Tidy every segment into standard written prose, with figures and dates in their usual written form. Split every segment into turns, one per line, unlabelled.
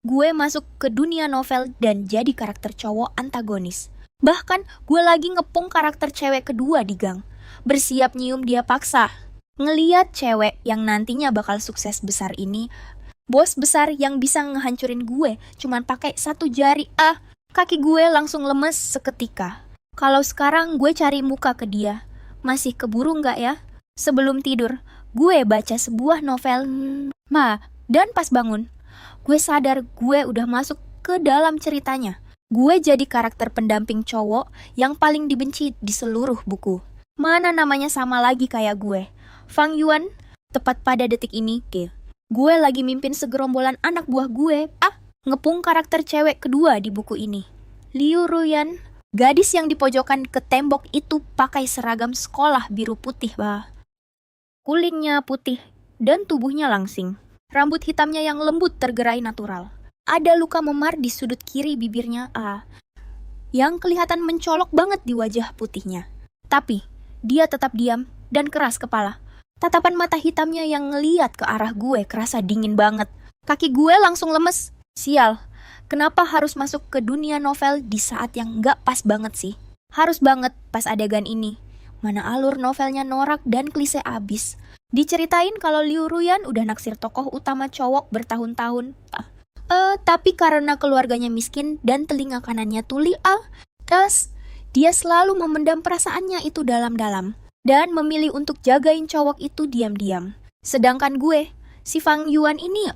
gue masuk ke dunia novel dan jadi karakter cowok antagonis. Bahkan gue lagi ngepung karakter cewek kedua di gang. Bersiap nyium dia paksa. Ngeliat cewek yang nantinya bakal sukses besar ini, bos besar yang bisa ngehancurin gue cuman pakai satu jari. Kaki gue langsung lemes seketika. Kalau sekarang gue cari muka ke dia, masih keburu nggak ya? Sebelum tidur, gue baca sebuah novel. Dan pas bangun, gue sadar gue udah masuk ke dalam ceritanya. Gue jadi karakter pendamping cowok yang paling dibenci di seluruh buku. Mana namanya sama lagi kayak gue. Fang Yuan, tepat pada detik ini, gue lagi mimpin segerombolan anak buah gue. Ngepung karakter cewek kedua di buku ini. Liu Ruyan, gadis yang dipojokkan ke tembok itu pakai seragam sekolah biru putih, Kulitnya putih dan tubuhnya langsing. Rambut hitamnya yang lembut tergerai natural. Ada luka memar di sudut kiri bibirnya, yang kelihatan mencolok banget di wajah putihnya. Tapi, dia tetap diam dan keras kepala. Tatapan mata hitamnya yang ngeliat ke arah gue kerasa dingin banget. Kaki gue langsung lemes. Sial, kenapa harus masuk ke dunia novel di saat yang gak pas banget sih? Harus banget pas adegan ini. Mana alur novelnya norak dan klise abis. Diceritain kalau Liu Ruyan udah naksir tokoh utama cowok bertahun-tahun. Tapi karena keluarganya miskin dan telinga kanannya tuli, dia selalu memendam perasaannya itu dalam-dalam dan memilih untuk jagain cowok itu diam-diam. Sedangkan gue, si Fang Yuan ini,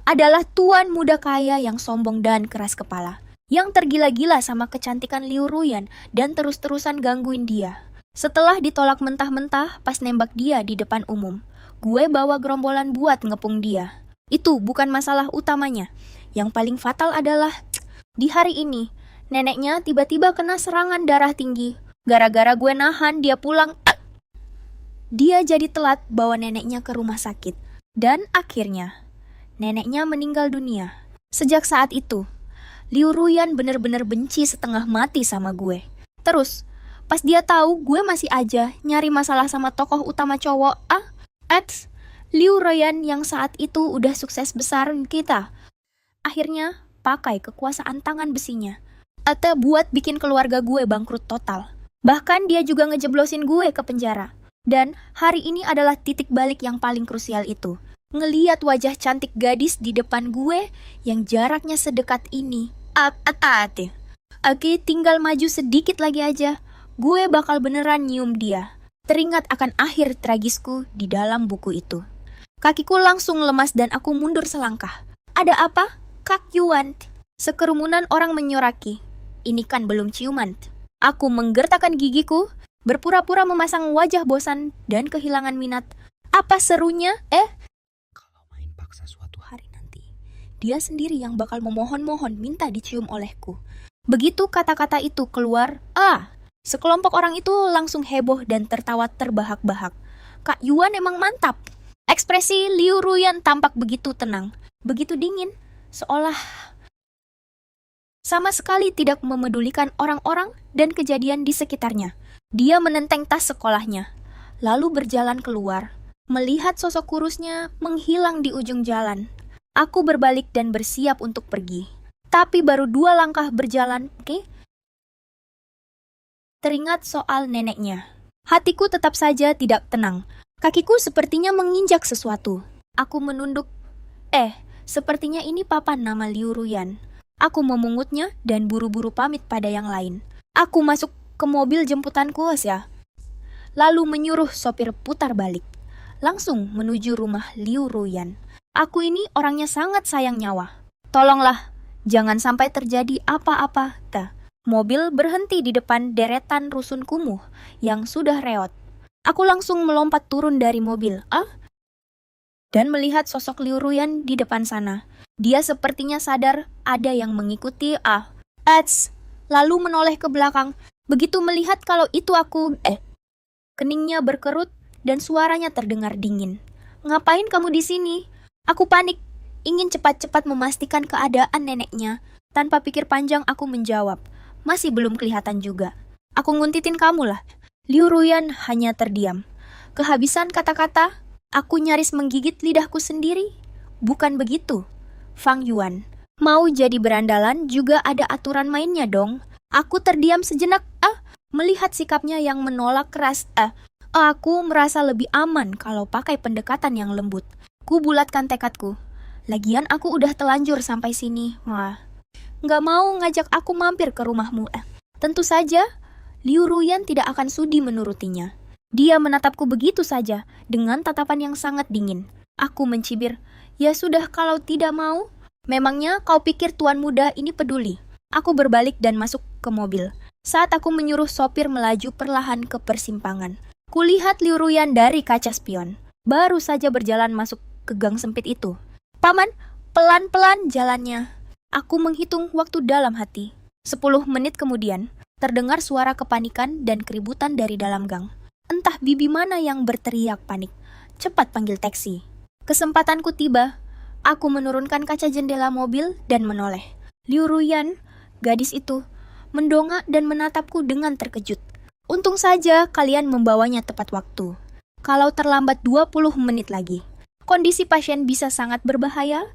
adalah tuan muda kaya yang sombong dan keras kepala, yang tergila-gila sama kecantikan Liu Ruyan dan terus-terusan gangguin dia. Setelah ditolak mentah-mentah pas nembak dia di depan umum, gue bawa gerombolan buat ngepung dia. Itu bukan masalah utamanya. Yang paling fatal adalah, di hari ini, neneknya tiba-tiba kena serangan darah tinggi. Gara-gara gue nahan dia pulang, dia jadi telat bawa neneknya ke rumah sakit. Dan akhirnya, neneknya meninggal dunia. Sejak saat itu, Liu Ruyan bener-bener benci setengah mati sama gue. Terus, pas dia tahu gue masih aja nyari masalah sama tokoh utama cowok, Liu Ruyan yang saat itu udah sukses besar kita, akhirnya pakai kekuasaan tangan besinya buat bikin keluarga gue bangkrut total. Bahkan dia juga ngejeblosin gue ke penjara. Dan hari ini adalah titik balik yang paling krusial itu. Ngeliat wajah cantik gadis di depan gue yang jaraknya sedekat ini. Oke, tinggal maju sedikit lagi aja. Gue bakal beneran nyium dia. Teringat akan akhir tragisku di dalam buku itu. Kakiku langsung lemas dan aku mundur selangkah. Ada apa? Kak Yuan. Sekerumunan orang menyoraki. Ini kan belum ciuman. Aku menggertakkan gigiku, berpura-pura memasang wajah bosan dan kehilangan minat. Apa serunya? Kalau main paksa suatu hari nanti, dia sendiri yang bakal memohon-mohon minta dicium olehku. Begitu kata-kata itu keluar, sekelompok orang itu langsung heboh dan tertawa terbahak-bahak. Kak Yuan emang mantap. Ekspresi Liu Ruyan tampak begitu tenang, begitu dingin, seolah sama sekali tidak memedulikan orang-orang dan kejadian di sekitarnya. Dia menenteng tas sekolahnya, lalu berjalan keluar, melihat sosok kurusnya menghilang di ujung jalan. Aku berbalik dan bersiap untuk pergi. Tapi baru 2 langkah berjalan, teringat soal neneknya. Hatiku tetap saja tidak tenang. Kakiku sepertinya menginjak sesuatu. Aku menunduk. Sepertinya ini papan nama Liu Ruyan. Aku memungutnya dan buru-buru pamit pada yang lain. Aku masuk ke mobil jemputanku, lalu menyuruh sopir putar balik. Langsung menuju rumah Liu Ruyan. Aku ini orangnya sangat sayang nyawa. Tolonglah, jangan sampai terjadi apa-apa. Mobil berhenti di depan deretan rusun kumuh yang sudah reot. Aku langsung melompat turun dari mobil, dan melihat sosok Liu Ruyan di depan sana. Dia sepertinya sadar ada yang mengikuti, lalu menoleh ke belakang. Begitu melihat kalau itu aku, keningnya berkerut dan suaranya terdengar dingin. Ngapain kamu di sini? Aku panik, ingin cepat-cepat memastikan keadaan neneknya. Tanpa pikir panjang aku menjawab, masih belum kelihatan juga. Aku nguntitin kamu lah. Liu Ruyan hanya terdiam. Kehabisan kata-kata, aku nyaris menggigit lidahku sendiri. Bukan begitu. Fang Yuan. Mau jadi berandalan juga ada aturan mainnya dong. Aku terdiam sejenak, melihat sikapnya yang menolak keras. Aku merasa lebih aman kalau pakai pendekatan yang lembut. Ku bulatkan tekadku. Lagian aku udah telanjur sampai sini. Wah, nggak mau ngajak aku mampir ke rumahmu. Tentu saja, Liu Ruyan tidak akan sudi menurutinya. Dia menatapku begitu saja, dengan tatapan yang sangat dingin. Aku mencibir, ya sudah kalau tidak mau. Memangnya kau pikir tuan muda ini peduli? Aku berbalik dan masuk ke mobil. Saat aku menyuruh sopir melaju perlahan ke persimpangan, kulihat Liu Ruyan dari kaca spion. Baru saja berjalan masuk ke gang sempit itu. Paman, pelan-pelan jalannya. Aku menghitung waktu dalam hati. 10 menit kemudian, terdengar suara kepanikan dan keributan dari dalam gang. Entah bibi mana yang berteriak panik. Cepat panggil taksi. Kesempatanku tiba. Aku menurunkan kaca jendela mobil dan menoleh. Liu Ruyan, gadis itu, mendongak dan menatapku dengan terkejut. Untung saja kalian membawanya tepat waktu. Kalau terlambat 20 menit lagi, kondisi pasien bisa sangat berbahaya.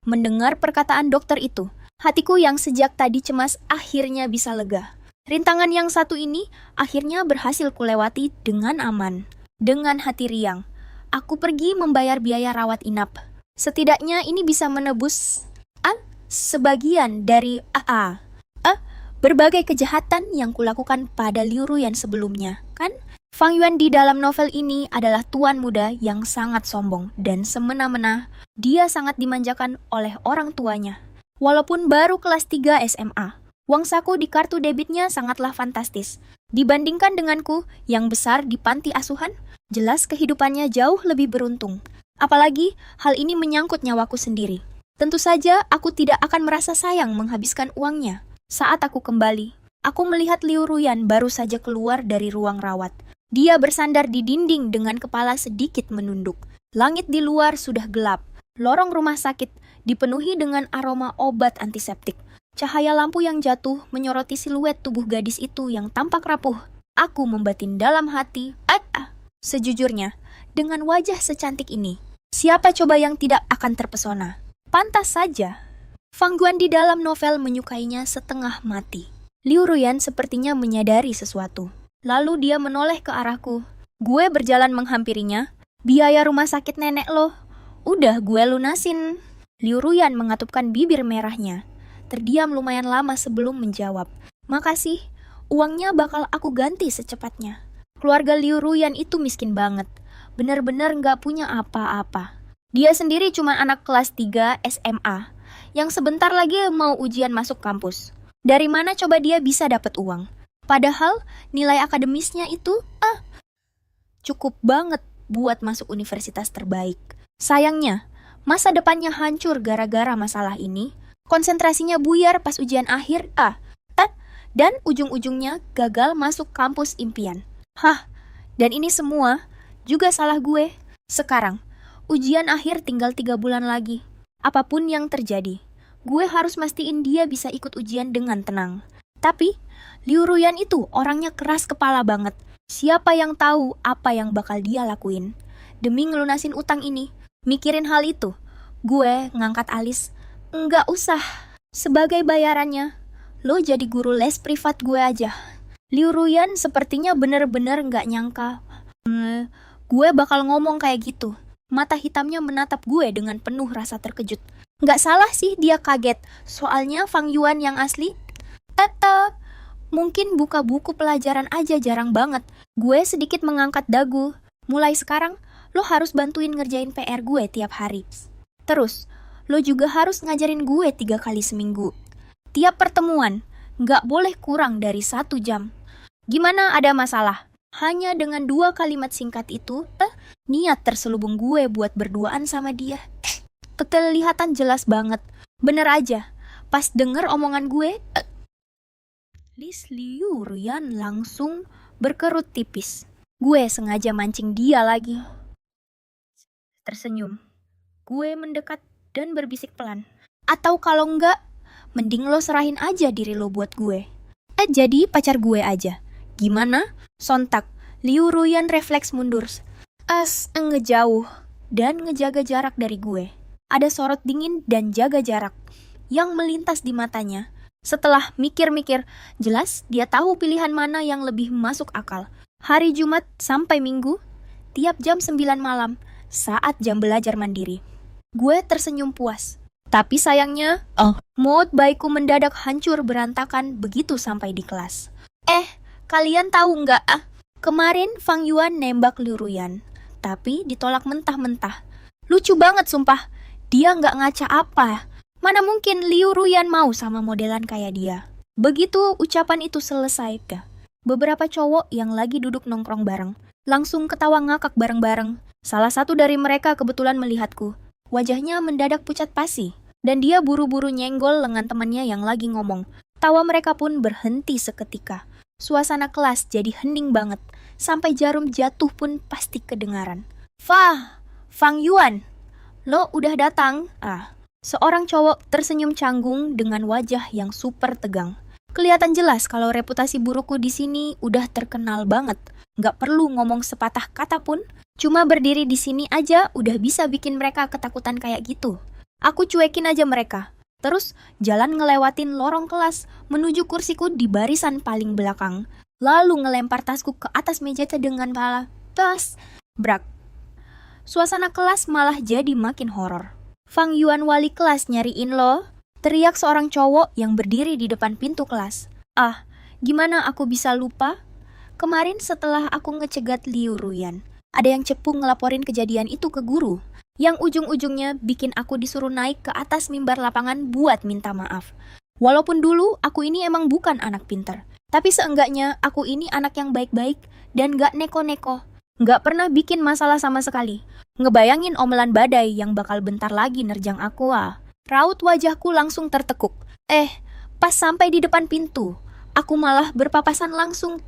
Mendengar perkataan dokter itu, hatiku yang sejak tadi cemas akhirnya bisa lega. Rintangan yang satu ini akhirnya berhasil kulewati dengan aman. Dengan hati riang, aku pergi membayar biaya rawat inap. Setidaknya ini bisa menebus sebagian dari berbagai kejahatan yang kulakukan pada Liu Ruyan sebelumnya, kan? Fang Yuan di dalam novel ini adalah tuan muda yang sangat sombong dan semena-mena. Dia sangat dimanjakan oleh orang tuanya. Walaupun baru kelas 3 SMA, uang saku di kartu debitnya sangatlah fantastis. Dibandingkan denganku yang besar di panti asuhan, jelas kehidupannya jauh lebih beruntung. Apalagi hal ini menyangkut nyawaku sendiri. Tentu saja aku tidak akan merasa sayang menghabiskan uangnya. Saat aku kembali, aku melihat Liu Ruyan baru saja keluar dari ruang rawat. Dia bersandar di dinding dengan kepala sedikit menunduk. Langit di luar sudah gelap. Lorong rumah sakit dipenuhi dengan aroma obat antiseptik. Cahaya lampu yang jatuh menyoroti siluet tubuh gadis itu yang tampak rapuh. Aku membatin dalam hati, sejujurnya, dengan wajah secantik ini, siapa coba yang tidak akan terpesona? Pantas saja. Fang Yuan di dalam novel menyukainya setengah mati. Liu Ruyan sepertinya menyadari sesuatu. Lalu dia menoleh ke arahku. Gue berjalan menghampirinya. Biaya rumah sakit nenek lo, udah gue lunasin. Liu Ruyan mengatupkan bibir merahnya. Terdiam lumayan lama sebelum menjawab. Makasih, uangnya bakal aku ganti secepatnya. Keluarga Liu Ruyan itu miskin banget. Benar-benar nggak punya apa-apa. Dia sendiri cuma anak kelas 3 SMA yang sebentar lagi mau ujian masuk kampus. Dari mana coba dia bisa dapat uang? Padahal nilai akademisnya itu cukup banget buat masuk universitas terbaik. Sayangnya, masa depannya hancur gara-gara masalah ini. Konsentrasinya buyar pas ujian akhir dan ujung-ujungnya gagal masuk kampus impian. Dan ini semua juga salah gue. Sekarang, ujian akhir tinggal 3 bulan lagi. Apapun yang terjadi, gue harus mastiin dia bisa ikut ujian dengan tenang. Tapi, Liu Ruyan itu orangnya keras kepala banget. Siapa yang tahu apa yang bakal dia lakuin? Demi ngelunasin utang ini, mikirin hal itu, gue ngangkat alis. Nggak usah. Sebagai bayarannya, lo jadi guru les privat gue aja. Liu Ruyan sepertinya bener-bener nggak nyangka gue bakal ngomong kayak gitu. Mata hitamnya menatap gue dengan penuh rasa terkejut. Nggak salah sih dia kaget, soalnya Fang Yuan yang asli. Mungkin buka buku pelajaran aja jarang banget. Gue sedikit mengangkat dagu. Mulai sekarang, lo harus bantuin ngerjain PR gue tiap hari. Terus, lo juga harus ngajarin gue 3 kali seminggu. Tiap pertemuan, nggak boleh kurang dari 1 jam. Gimana, ada masalah? Hanya dengan 2 kalimat singkat itu, niat terselubung gue buat berduaan sama dia. Kelihatan jelas banget. Bener aja, pas denger omongan gue, Liu Ruyan langsung berkerut tipis. Gue sengaja mancing dia lagi. Tersenyum. Gue mendekat dan berbisik pelan. Atau kalau enggak, mending lo serahin aja diri lo buat gue. Jadi pacar gue aja. Gimana? Sontak, Liu Ruyan refleks mundur. Ngejauh dan ngejaga jarak dari gue. Ada sorot dingin dan jaga jarak yang melintas di matanya. Setelah mikir-mikir, jelas dia tahu pilihan mana yang lebih masuk akal. Hari Jumat sampai Minggu, tiap jam 9 malam, saat jam belajar mandiri. Gue tersenyum puas. Tapi sayangnya, mood baikku mendadak hancur berantakan begitu sampai di kelas. Kalian tahu nggak? Kemarin Fang Yuan nembak Liu Ruyan, tapi ditolak mentah-mentah. Lucu banget sumpah, dia nggak ngaca apa. Mana mungkin Liu Ruyan mau sama modelan kayak dia. Begitu ucapan itu selesai, beberapa cowok yang lagi duduk nongkrong bareng langsung ketawa ngakak bareng-bareng. Salah satu dari mereka kebetulan melihatku. Wajahnya mendadak pucat pasi, dan dia buru-buru nyenggol lengan temannya yang lagi ngomong. Tawa mereka pun berhenti seketika. Suasana kelas jadi hening banget, sampai jarum jatuh pun pasti kedengaran. Fang Yuan, lo udah datang? Seorang cowok tersenyum canggung dengan wajah yang super tegang. Kelihatan jelas kalau reputasi burukku di sini udah terkenal banget. Nggak perlu ngomong sepatah kata pun, cuma berdiri di sini aja udah bisa bikin mereka ketakutan kayak gitu. Aku cuekin aja mereka. Terus jalan ngelewatin lorong kelas menuju kursiku di barisan paling belakang. Lalu ngelempar tasku ke atas meja dengan pala. Tas! Brak! Suasana kelas malah jadi makin horor. Fang Yuan wali kelas nyariin lo, teriak seorang cowok yang berdiri di depan pintu kelas. Gimana aku bisa lupa? Kemarin setelah aku ngecegat Liu Ruyan, ada yang cepu ngelaporin kejadian itu ke guru. Yang ujung-ujungnya bikin aku disuruh naik ke atas mimbar lapangan buat minta maaf. Walaupun dulu aku ini emang bukan anak pintar, tapi seenggaknya aku ini anak yang baik-baik dan gak neko-neko. Gak pernah bikin masalah sama sekali. Ngebayangin omelan badai yang bakal bentar lagi nerjang aku. Raut wajahku langsung tertekuk. Pas sampai di depan pintu, aku malah berpapasan langsung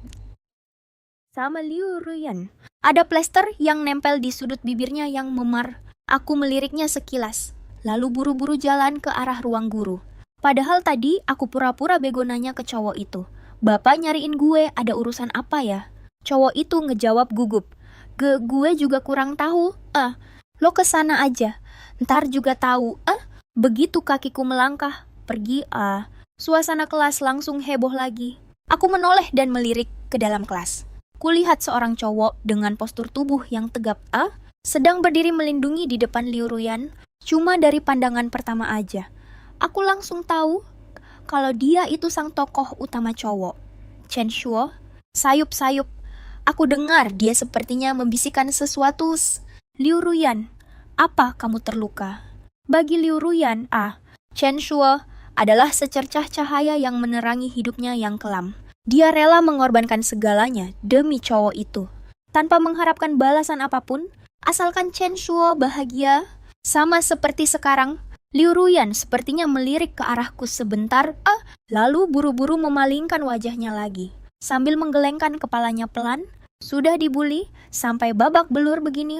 sama Liu Ruyan. Ada plester yang nempel di sudut bibirnya yang memar. Aku meliriknya sekilas, lalu buru-buru jalan ke arah ruang guru. Padahal tadi aku pura-pura bego nanya ke cowok itu. Bapak nyariin gue, ada urusan apa ya? Cowok itu ngejawab gugup. Gue juga kurang tahu. Lo kesana aja, ntar juga tahu. Begitu kakiku melangkah, pergi. Suasana kelas langsung heboh lagi. Aku menoleh dan melirik ke dalam kelas. Kulihat seorang cowok dengan postur tubuh yang tegap sedang berdiri melindungi di depan Liu Ruyan. Cuma dari pandangan pertama aja, aku langsung tahu kalau dia itu sang tokoh utama cowok. Chen Shuo, sayup-sayup. Aku dengar dia sepertinya membisikkan sesuatu. Liu Ruyan, apa kamu terluka? Bagi Liu Ruyan, Chen Shuo adalah secercah cahaya yang menerangi hidupnya yang kelam. Dia rela mengorbankan segalanya demi cowok itu, tanpa mengharapkan balasan apapun. Asalkan Chen Shuo bahagia. Sama seperti sekarang, Liu Ruyan sepertinya melirik ke arahku sebentar, lalu buru-buru memalingkan wajahnya lagi. Sambil menggelengkan kepalanya pelan. Sudah dibully sampai babak belur begini,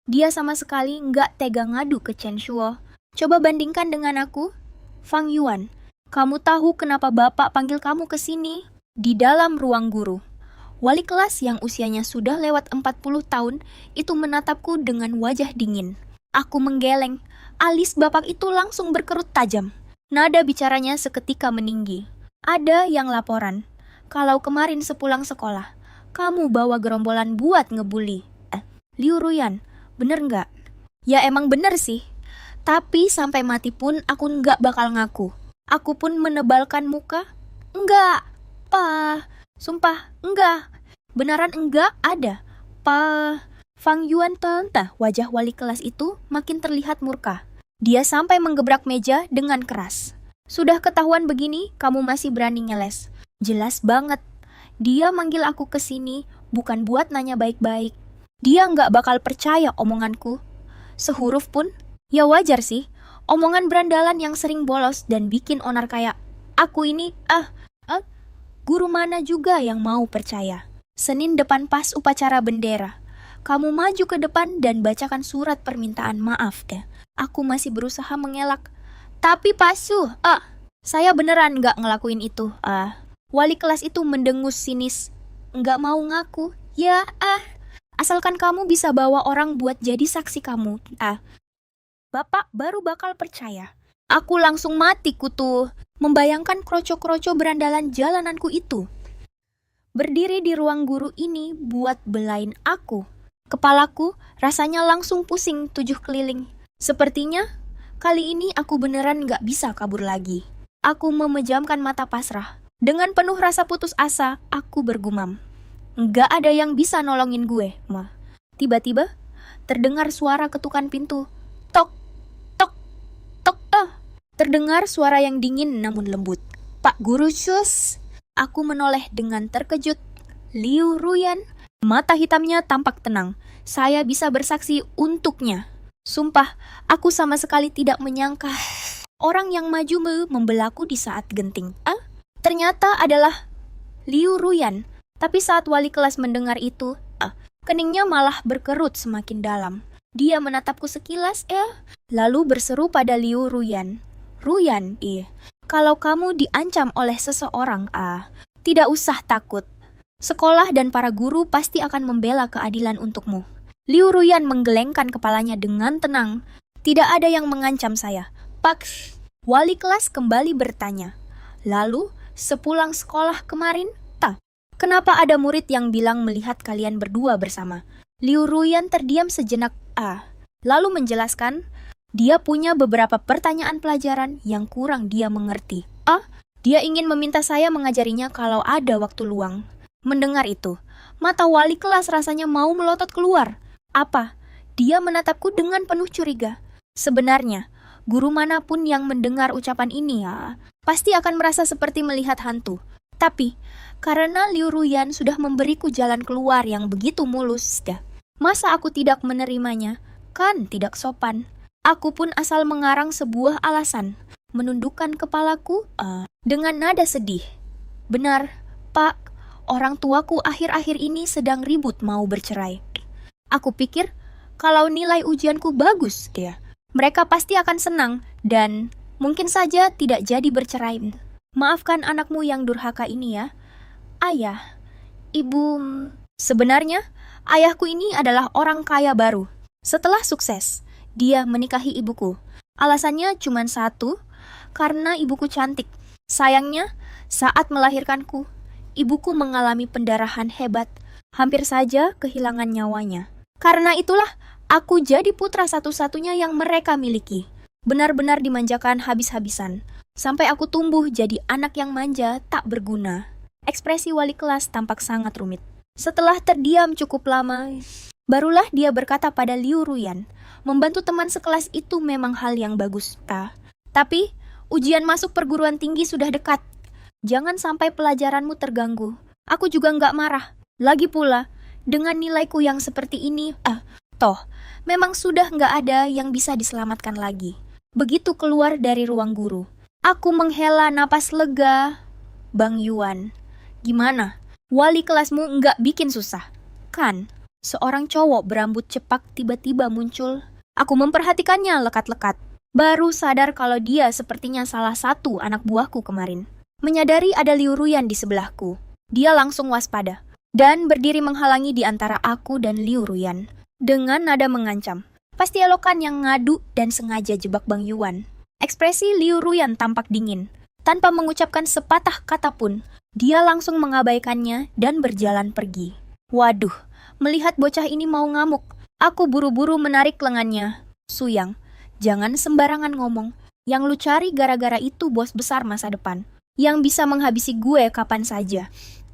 dia sama sekali nggak tega ngadu ke Chen Shuo. Coba bandingkan dengan aku. Fang Yuan, kamu tahu kenapa bapak panggil kamu ke sini? Di dalam ruang guru, wali kelas yang usianya sudah lewat 40 tahun itu menatapku dengan wajah dingin. Aku menggeleng, alis bapak itu langsung berkerut tajam. Nada bicaranya seketika meninggi. Ada yang laporan, kalau kemarin sepulang sekolah, kamu bawa gerombolan buat ngebully. Liu Ruyan, bener nggak? Ya emang bener sih, tapi sampai mati pun aku nggak bakal ngaku. Aku pun menebalkan muka. Enggak, Pa. Sumpah, enggak. Beneran enggak ada. Pa. Fang Yuan tentah wajah wali kelas itu makin terlihat murka. Dia sampai menggebrak meja dengan keras. Sudah ketahuan begini, kamu masih berani ngeles. Jelas banget. Dia manggil aku ke sini bukan buat nanya baik-baik. Dia nggak bakal percaya omonganku. Sehuruf pun, ya wajar sih. Omongan berandalan yang sering bolos dan bikin onar kayak aku ini, guru mana juga yang mau percaya. Senin depan pas upacara bendera, kamu maju ke depan dan bacakan surat permintaan maaf deh. Aku masih berusaha mengelak. Tapi Pasu, saya beneran nggak ngelakuin itu. Wali kelas itu mendengus sinis. Nggak mau ngaku. Ya, asalkan kamu bisa bawa orang buat jadi saksi kamu. Bapak baru bakal percaya. Aku langsung mati kutu, membayangkan kroco-kroco berandalan jalananku itu. Berdiri di ruang guru ini buat belain aku. Kepalaku rasanya langsung pusing 7 keliling. Sepertinya kali ini aku beneran gak bisa kabur lagi. Aku memejamkan mata pasrah. Dengan penuh rasa putus asa, aku bergumam. Gak ada yang bisa nolongin gue, Ma. Tiba-tiba terdengar suara ketukan pintu. Tok, tok, tok, Terdengar suara yang dingin namun lembut. Pak Guru Sus. Aku menoleh dengan terkejut. Liu Ruyan. Mata hitamnya tampak tenang. Saya bisa bersaksi untuknya. Sumpah, aku sama sekali tidak menyangka orang yang maju membelaku di saat genting. Ternyata adalah Liu Ruyan. Tapi saat wali kelas mendengar itu, keningnya malah berkerut semakin dalam. Dia menatapku sekilas, lalu berseru pada Liu Ruyan. Ruyan, kalau kamu diancam oleh seseorang, tidak usah takut. Sekolah dan para guru pasti akan membela keadilan untukmu. Liu Ruyan menggelengkan kepalanya dengan tenang. Tidak ada yang mengancam saya. Pak, wali kelas kembali bertanya. Lalu, sepulang sekolah kemarin, kenapa ada murid yang bilang melihat kalian berdua bersama? Liu Ruyan terdiam sejenak, lalu menjelaskan, dia punya beberapa pertanyaan pelajaran yang kurang dia mengerti. Dia ingin meminta saya mengajarinya kalau ada waktu luang. Mendengar itu, mata wali kelas rasanya mau melotot keluar. Apa? Dia menatapku dengan penuh curiga. Sebenarnya, guru manapun yang mendengar ucapan ini pasti akan merasa seperti melihat hantu. Tapi, karena Liu Ruyan sudah memberiku jalan keluar yang begitu mulus, masa aku tidak menerimanya? Kan tidak sopan. Aku pun asal mengarang sebuah alasan, menundukkan kepalaku dengan nada sedih. Benar, Pak, orang tuaku akhir-akhir ini sedang ribut mau bercerai. Aku pikir, kalau nilai ujianku bagus, mereka pasti akan senang dan mungkin saja tidak jadi bercerai. Maafkan anakmu yang durhaka ini ya. Ayah, ibu... Sebenarnya, ayahku ini adalah orang kaya baru. Setelah sukses, dia menikahi ibuku. Alasannya cuma satu, karena ibuku cantik. Sayangnya, saat melahirkanku, ibuku mengalami pendarahan hebat. Hampir saja kehilangan nyawanya. Karena itulah, aku jadi putra satu-satunya yang mereka miliki. Benar-benar dimanjakan habis-habisan. Sampai aku tumbuh jadi anak yang manja, tak berguna. Ekspresi wali kelas tampak sangat rumit. Setelah terdiam cukup lama, barulah dia berkata pada Liu Ruyan, membantu teman sekelas itu memang hal yang bagus, Tapi, ujian masuk perguruan tinggi sudah dekat. Jangan sampai pelajaranmu terganggu. Aku juga nggak marah. Lagi pula, dengan nilaiku yang seperti ini, memang sudah nggak ada yang bisa diselamatkan lagi. Begitu keluar dari ruang guru, aku menghela napas lega. Bang Yuan, gimana? Wali kelasmu nggak bikin susah? Kan, seorang cowok berambut cepak tiba-tiba muncul. Aku memperhatikannya lekat-lekat. Baru sadar kalau dia sepertinya salah satu anak buahku kemarin. Menyadari ada Liu Ruyan di sebelahku, dia langsung waspada dan berdiri menghalangi di antara aku dan Liu Ruyan. Dengan nada mengancam, pasti elokan yang ngadu dan sengaja jebak Bang Yuan. Ekspresi Liu Ruyan tampak dingin. Tanpa mengucapkan sepatah kata pun, dia langsung mengabaikannya dan berjalan pergi. Waduh, melihat bocah ini mau ngamuk, aku buru-buru menarik lengannya. Suyang, jangan sembarangan ngomong. Yang lu cari gara-gara itu bos besar masa depan, yang bisa menghabisi gue kapan saja.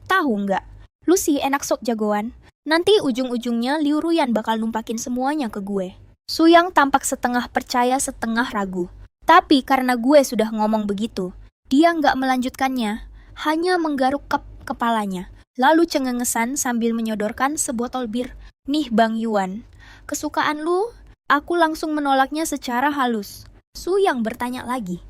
Tahu nggak? Lu sih enak sok jagoan. Nanti ujung-ujungnya Liu Ruyan bakal numpakin semuanya ke gue. Suyang tampak setengah percaya setengah ragu. Tapi karena gue sudah ngomong begitu, dia nggak melanjutkannya, hanya menggaruk kepalanya. Lalu cengengesan sambil menyodorkan sebotol bir. Nih Bang Yuan, kesukaan lu? Aku langsung menolaknya secara halus. Suyang bertanya lagi.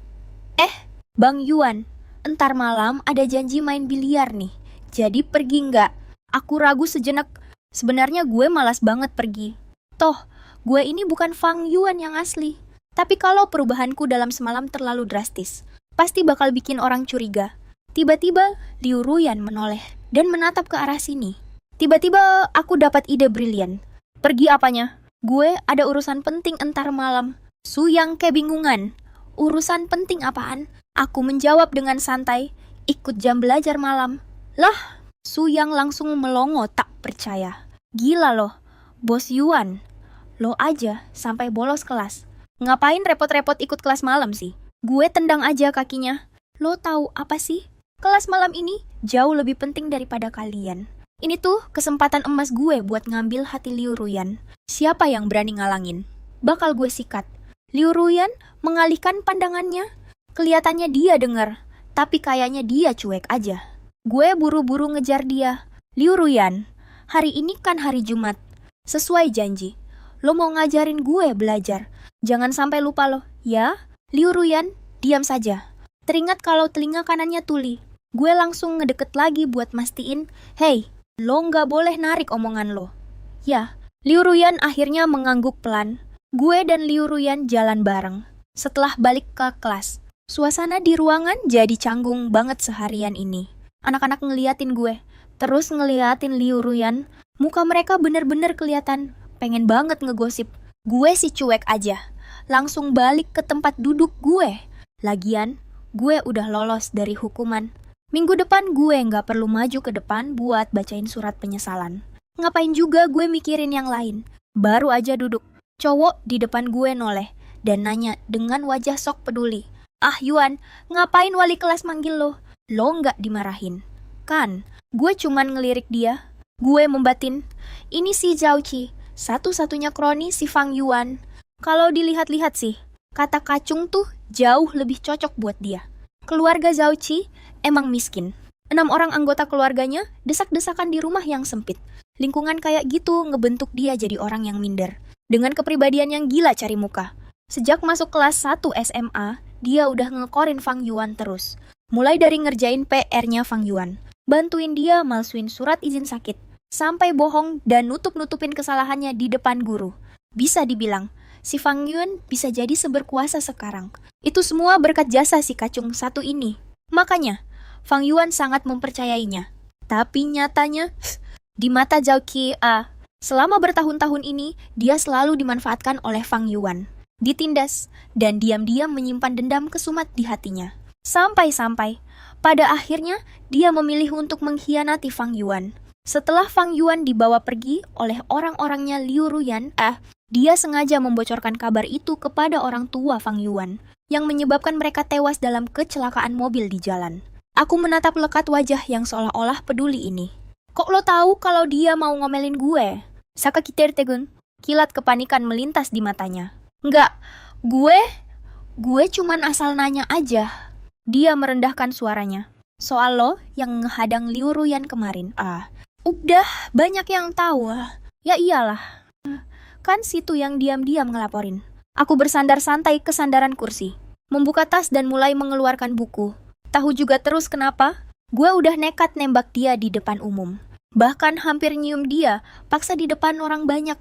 Bang Yuan, entar malam ada janji main biliar nih. Jadi pergi nggak? Aku ragu sejenak. Sebenarnya gue malas banget pergi. Toh, gue ini bukan Fang Yuan yang asli. Tapi kalau perubahanku dalam semalam terlalu drastis, pasti bakal bikin orang curiga. Tiba-tiba, Liu Ruyan menoleh dan menatap ke arah sini. Tiba-tiba, aku dapat ide brilian. Pergi apanya? Gue ada urusan penting entar malam. Su Yang kebingungan. Urusan penting apaan? Aku menjawab dengan santai. Ikut jam belajar malam. Lah, Su Yang langsung melongo tak percaya. Gila loh, Bos Yuan. Lo aja sampai bolos kelas. Ngapain repot-repot ikut kelas malam sih? Gue tendang aja kakinya. Lo tahu apa sih? Kelas malam ini jauh lebih penting daripada kalian. Ini tuh kesempatan emas gue buat ngambil hati Liu Ruyan. Siapa yang berani ngalangin? Bakal gue sikat. Liu Ruyan mengalihkan pandangannya. Kelihatannya dia dengar, tapi kayaknya dia cuek aja. Gue buru-buru ngejar dia. Liu Ruyan, hari ini kan hari Jumat. Sesuai janji, lo mau ngajarin gue belajar. Jangan sampai lupa lo, ya? Liu Ruyan, diam saja. Teringat kalau telinga kanannya tuli. Gue langsung ngedeket lagi buat mastiin, hey, lo nggak boleh narik omongan lo. Ya, Liu Ruyan akhirnya mengangguk pelan. Gue dan Liu Ruyan jalan bareng. Setelah balik ke kelas, suasana di ruangan jadi canggung banget seharian ini. Anak-anak ngeliatin gue, terus ngeliatin Liu Ruyan. Muka mereka bener-bener kelihatan pengen banget ngegosip. Gue sih cuek aja, langsung balik ke tempat duduk gue. Lagian, gue udah lolos dari hukuman. Minggu depan gue nggak perlu maju ke depan buat bacain surat penyesalan. Ngapain juga gue mikirin yang lain. Baru aja duduk, cowok di depan gue noleh dan nanya dengan wajah sok peduli. Ah Yuan, ngapain wali kelas manggil lo? Lo nggak dimarahin? Kan, gue cuman ngelirik dia. Gue membatin, ini si Zhao Qi, satu-satunya kroni si Fang Yuan. Kalau dilihat-lihat sih, kata kacung tuh jauh lebih cocok buat dia. Keluarga Zhao Qi emang miskin. 6 orang anggota keluarganya desak-desakan di rumah yang sempit. Lingkungan kayak gitu ngebentuk dia jadi orang yang minder. Dengan kepribadian yang gila cari muka. Sejak masuk kelas 1 SMA, dia udah ngekorin Fang Yuan terus. Mulai dari ngerjain PR-nya Fang Yuan, bantuin dia malsuin surat izin sakit, sampai bohong dan nutup-nutupin kesalahannya di depan guru. Bisa dibilang, si Fang Yuan bisa jadi seberkuasa sekarang. Itu semua berkat jasa si kacung satu ini. Makanya, Fang Yuan sangat mempercayainya. Tapi nyatanya, di mata Zhao Qi, selama bertahun-tahun ini, dia selalu dimanfaatkan oleh Fang Yuan. Ditindas, dan diam-diam menyimpan dendam kesumat di hatinya. Sampai-sampai, pada akhirnya, dia memilih untuk mengkhianati Fang Yuan. Setelah Fang Yuan dibawa pergi oleh orang-orangnya Liu Ruyan, dia sengaja membocorkan kabar itu kepada orang tua Fang Yuan, yang menyebabkan mereka tewas dalam kecelakaan mobil di jalan. Aku menatap lekat wajah yang seolah-olah peduli ini. Kok lo tahu kalau dia mau ngomelin gue? Saka Kitertegun, kilat kepanikan melintas di matanya. Enggak, gue cuman asal nanya aja. Dia merendahkan suaranya. Soal lo yang ngehadang Liu Ruyan kemarin. Udah banyak yang tahu. Ya iyalah. Kan situ yang diam-diam ngelaporin. Aku bersandar santai ke sandaran kursi, membuka tas dan mulai mengeluarkan buku. Tahu juga terus kenapa? Gue udah nekat nembak dia di depan umum. Bahkan hampir nyium dia, paksa di depan orang banyak.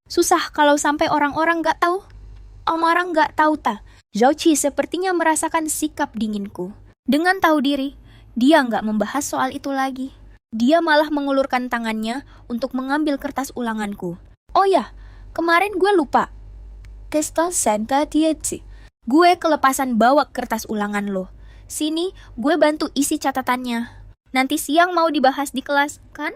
Susah kalau sampai orang-orang gak tahu. Orang gak tahu Zhao Qi sepertinya merasakan sikap dinginku. Dengan tahu diri, dia gak membahas soal itu lagi. Dia malah mengulurkan tangannya untuk mengambil kertas ulanganku. Oh ya, kemarin gue lupa. Gue kelepasan bawa kertas ulangan lo. Sini, gue bantu isi catatannya. Nanti siang mau dibahas di kelas, kan?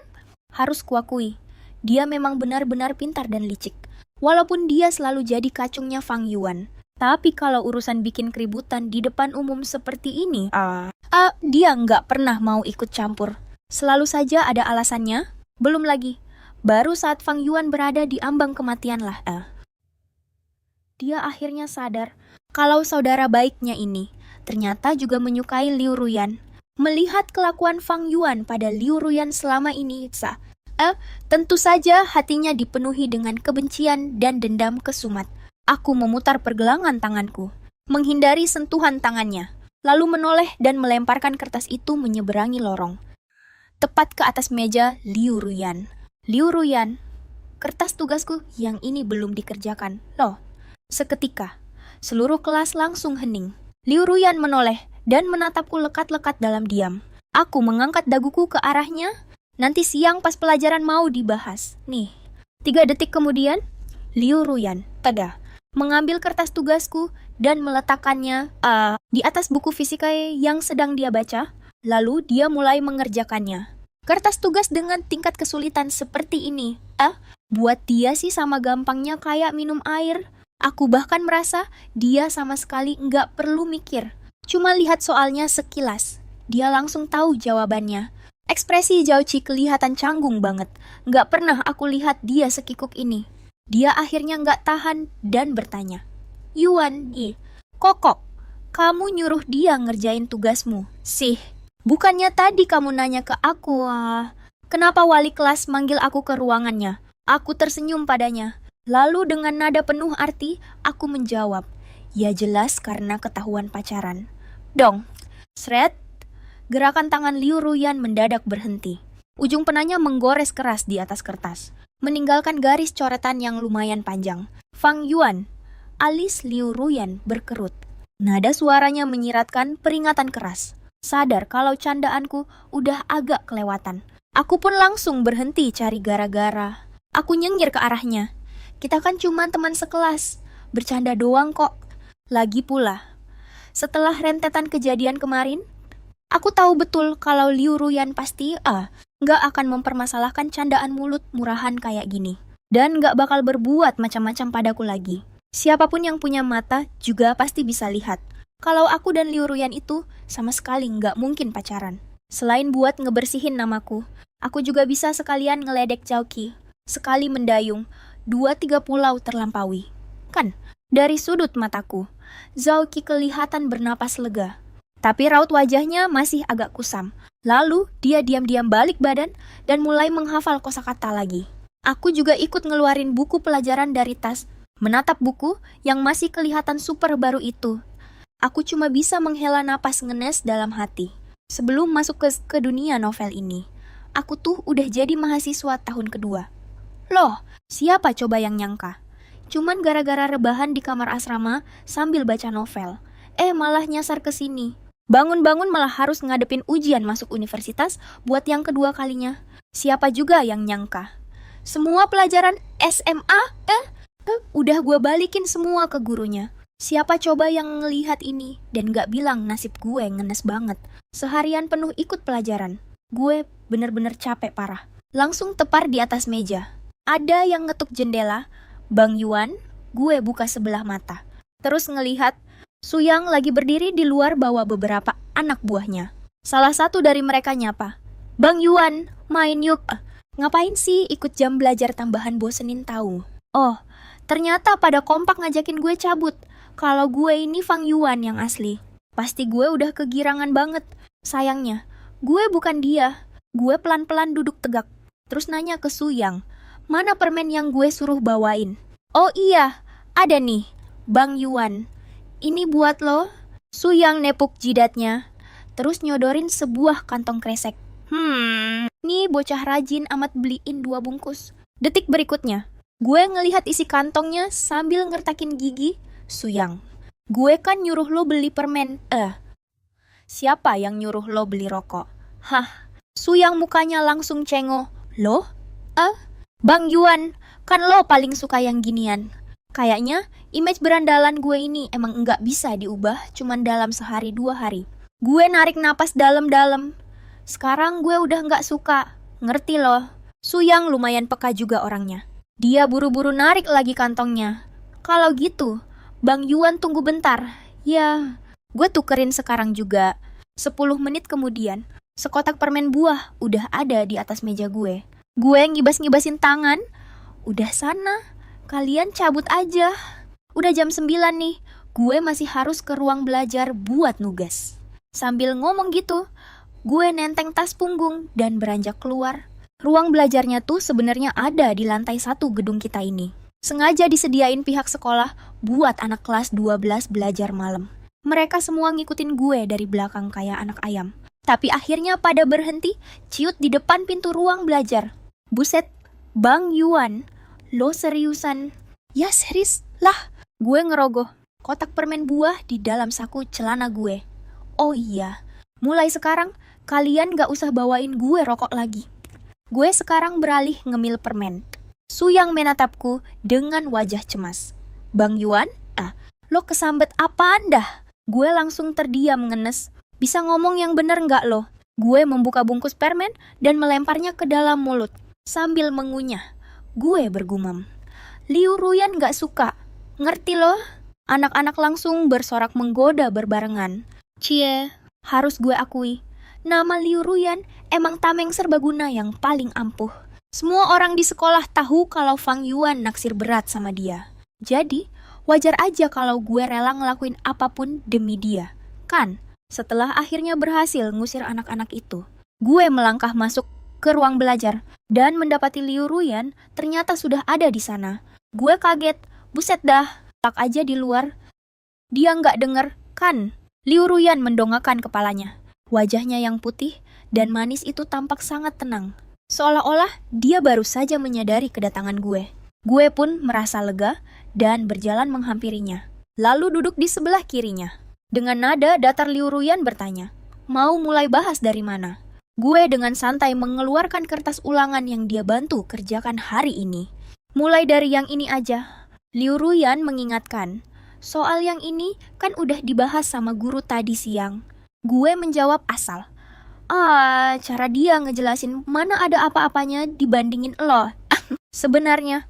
Harus kuakui, dia memang benar-benar pintar dan licik. Walaupun dia selalu jadi kacungnya Fang Yuan. Tapi kalau urusan bikin keributan di depan umum seperti ini, dia nggak pernah mau ikut campur. Selalu saja ada alasannya. Belum lagi, baru saat Fang Yuan berada di ambang kematian lah. Dia akhirnya sadar kalau saudara baiknya ini ternyata juga menyukai Liu Ruyan. Melihat kelakuan Fang Yuan pada Liu Ruyan selama ini, tentu saja hatinya dipenuhi dengan kebencian dan dendam kesumat. Aku memutar pergelangan tanganku, menghindari sentuhan tangannya, lalu menoleh dan melemparkan kertas itu menyeberangi lorong. Tepat ke atas meja Liu Ruyan. Liu Ruyan, kertas tugasku yang ini belum dikerjakan. Loh, seketika, seluruh kelas langsung hening. Liu Ruyan menoleh dan menatapku lekat-lekat dalam diam. Aku mengangkat daguku ke arahnya. Nanti siang pas pelajaran mau dibahas. Nih, 3 detik kemudian, Liu Ruyan, mengambil kertas tugasku dan meletakkannya di atas buku fisika yang sedang dia baca. Lalu dia mulai mengerjakannya. Kertas tugas dengan tingkat kesulitan seperti ini. Buat dia sih sama gampangnya kayak minum air. Aku bahkan merasa dia sama sekali nggak perlu mikir. Cuma lihat soalnya sekilas. Dia langsung tahu jawabannya. Ekspresi Zhao-Qi kelihatan canggung banget. Nggak pernah aku lihat dia sekikuk ini. Dia akhirnya nggak tahan dan bertanya. Yuan, Kokok, kamu nyuruh dia ngerjain tugasmu. Sih, bukannya tadi kamu nanya ke aku, kenapa wali kelas manggil aku ke ruangannya? Aku tersenyum padanya. Lalu dengan nada penuh arti, aku menjawab. Ya jelas karena ketahuan pacaran. Dong, sret. Gerakan tangan Liu Ruyan mendadak berhenti. Ujung penanya menggores keras di atas kertas, meninggalkan garis coretan yang lumayan panjang. Fang Yuan, alis Liu Ruyan berkerut. Nada suaranya menyiratkan peringatan keras. Sadar kalau candaanku udah agak kelewatan. Aku pun langsung berhenti cari gara-gara. Aku nyengir ke arahnya. Kita kan cuma teman sekelas. Bercanda doang kok. Lagi pula, setelah rentetan kejadian kemarin, aku tahu betul kalau Liu Ruyan pasti nggak akan mempermasalahkan candaan mulut murahan kayak gini. Dan nggak bakal berbuat macam-macam padaku lagi. Siapapun yang punya mata juga pasti bisa lihat. Kalau aku dan Liu Ruyan itu sama sekali nggak mungkin pacaran. Selain buat ngebersihin namaku, aku juga bisa sekalian ngeledek Zhao-Qi. Sekali mendayung, 2-3 pulau terlampaui. Kan, dari sudut mataku, Zhao-Qi kelihatan bernapas lega. Tapi raut wajahnya masih agak kusam. Lalu, dia diam-diam balik badan dan mulai menghafal kosakata lagi. Aku juga ikut ngeluarin buku pelajaran dari tas, menatap buku yang masih kelihatan super baru itu. Aku cuma bisa menghela napas ngenes dalam hati. Sebelum masuk ke dunia novel ini, aku tuh udah jadi mahasiswa tahun kedua. Loh, siapa coba yang nyangka? Cuman gara-gara rebahan di kamar asrama sambil baca novel. Malah nyasar ke sini. Bangun-bangun malah harus ngadepin ujian masuk universitas buat yang kedua kalinya. Siapa juga yang nyangka? Semua pelajaran SMA, udah gue balikin semua ke gurunya. Siapa coba yang ngelihat ini dan gak bilang nasib gue ngenes banget. Seharian penuh ikut pelajaran. Gue bener-bener capek parah. Langsung tepar di atas meja. Ada yang ngetuk jendela. Bang Yuan, gue buka sebelah mata. Terus ngelihat Su Yang lagi berdiri di luar bawa beberapa anak buahnya. Salah satu dari mereka nyapa. Bang Yuan, main yuk. Ngapain sih ikut jam belajar tambahan bosenin tahu? Oh, ternyata pada kompak ngajakin gue cabut. Kalau gue ini Fang Yuan yang asli. Pasti gue udah kegirangan banget. Sayangnya, gue bukan dia. Gue pelan-pelan duduk tegak. Terus nanya ke Su Yang. Mana permen yang gue suruh bawain? Oh iya, ada nih, Bang Yuan. Ini buat lo. Su Yang nepuk jidatnya, terus nyodorin sebuah kantong kresek. Nih bocah rajin amat beliin 2 bungkus. Detik berikutnya, gue ngelihat isi kantongnya sambil ngertakin gigi. Su Yang, gue kan nyuruh lo beli permen. Siapa yang nyuruh lo beli rokok? Hah, Su Yang mukanya langsung cengok. Lo? Bang Yuan, kan lo paling suka yang ginian. Kayaknya image berandalan gue ini emang nggak bisa diubah cuman dalam sehari 2 hari. Gue narik napas dalam-dalam. Sekarang gue udah nggak suka. Ngerti loh. Su Yang lumayan peka juga orangnya. Dia buru-buru narik lagi kantongnya. Kalau gitu, Bang Yuan tunggu bentar. Ya, gue tukerin sekarang juga. 10 menit kemudian, sekotak permen buah udah ada di atas meja gue. Gue ngibas-ngibasin tangan. Udah sana, kalian cabut aja. Udah jam 9 nih, gue masih harus ke ruang belajar buat nugas. Sambil ngomong gitu, gue nenteng tas punggung dan beranjak keluar. Ruang belajarnya tuh sebenarnya ada di lantai 1 gedung kita ini. Sengaja disediain pihak sekolah buat anak kelas 12 belajar malam. Mereka semua ngikutin gue dari belakang kayak anak ayam. Tapi akhirnya pada berhenti, ciut di depan pintu ruang belajar. Buset, Bang Yuan, lo seriusan? Ya serius lah, gue ngerogoh kotak permen buah di dalam saku celana gue. Oh iya, mulai sekarang kalian gak usah bawain gue rokok lagi. Gue sekarang beralih ngemil permen. Su Yang menatapku dengan wajah cemas. Bang Yuan, lo kesambet apaan dah? Gue langsung terdiam ngenes. Bisa ngomong yang bener nggak lo? Gue membuka bungkus permen dan melemparnya ke dalam mulut sambil mengunyah. Gue bergumam. Liu Ruyan nggak suka. Ngerti lo? Anak-anak langsung bersorak menggoda berbarengan. Cie, harus gue akui. Nama Liu Ruyan emang tameng serbaguna yang paling ampuh. Semua orang di sekolah tahu kalau Fang Yuan naksir berat sama dia. Jadi, wajar aja kalau gue rela ngelakuin apapun demi dia. Kan? Setelah akhirnya berhasil ngusir anak-anak itu, gue melangkah masuk ke ruang belajar dan mendapati Liu Ruyan ternyata sudah ada di sana. Gue kaget, buset dah, tak aja di luar. Dia nggak denger, kan? Liu Ruyan mendongakkan kepalanya. Wajahnya yang putih dan manis itu tampak sangat tenang. Seolah-olah dia baru saja menyadari kedatangan gue. Gue pun merasa lega dan berjalan menghampirinya, lalu duduk di sebelah kirinya. Dengan nada datar Liu Ruyan bertanya, mau mulai bahas dari mana? Gue dengan santai mengeluarkan kertas ulangan yang dia bantu kerjakan hari ini. Mulai dari yang ini aja. Liu Ruyan mengingatkan, soal yang ini kan udah dibahas sama guru tadi siang. Gue menjawab asal. Cara dia ngejelasin mana ada apa-apanya dibandingin lo. Sebenarnya,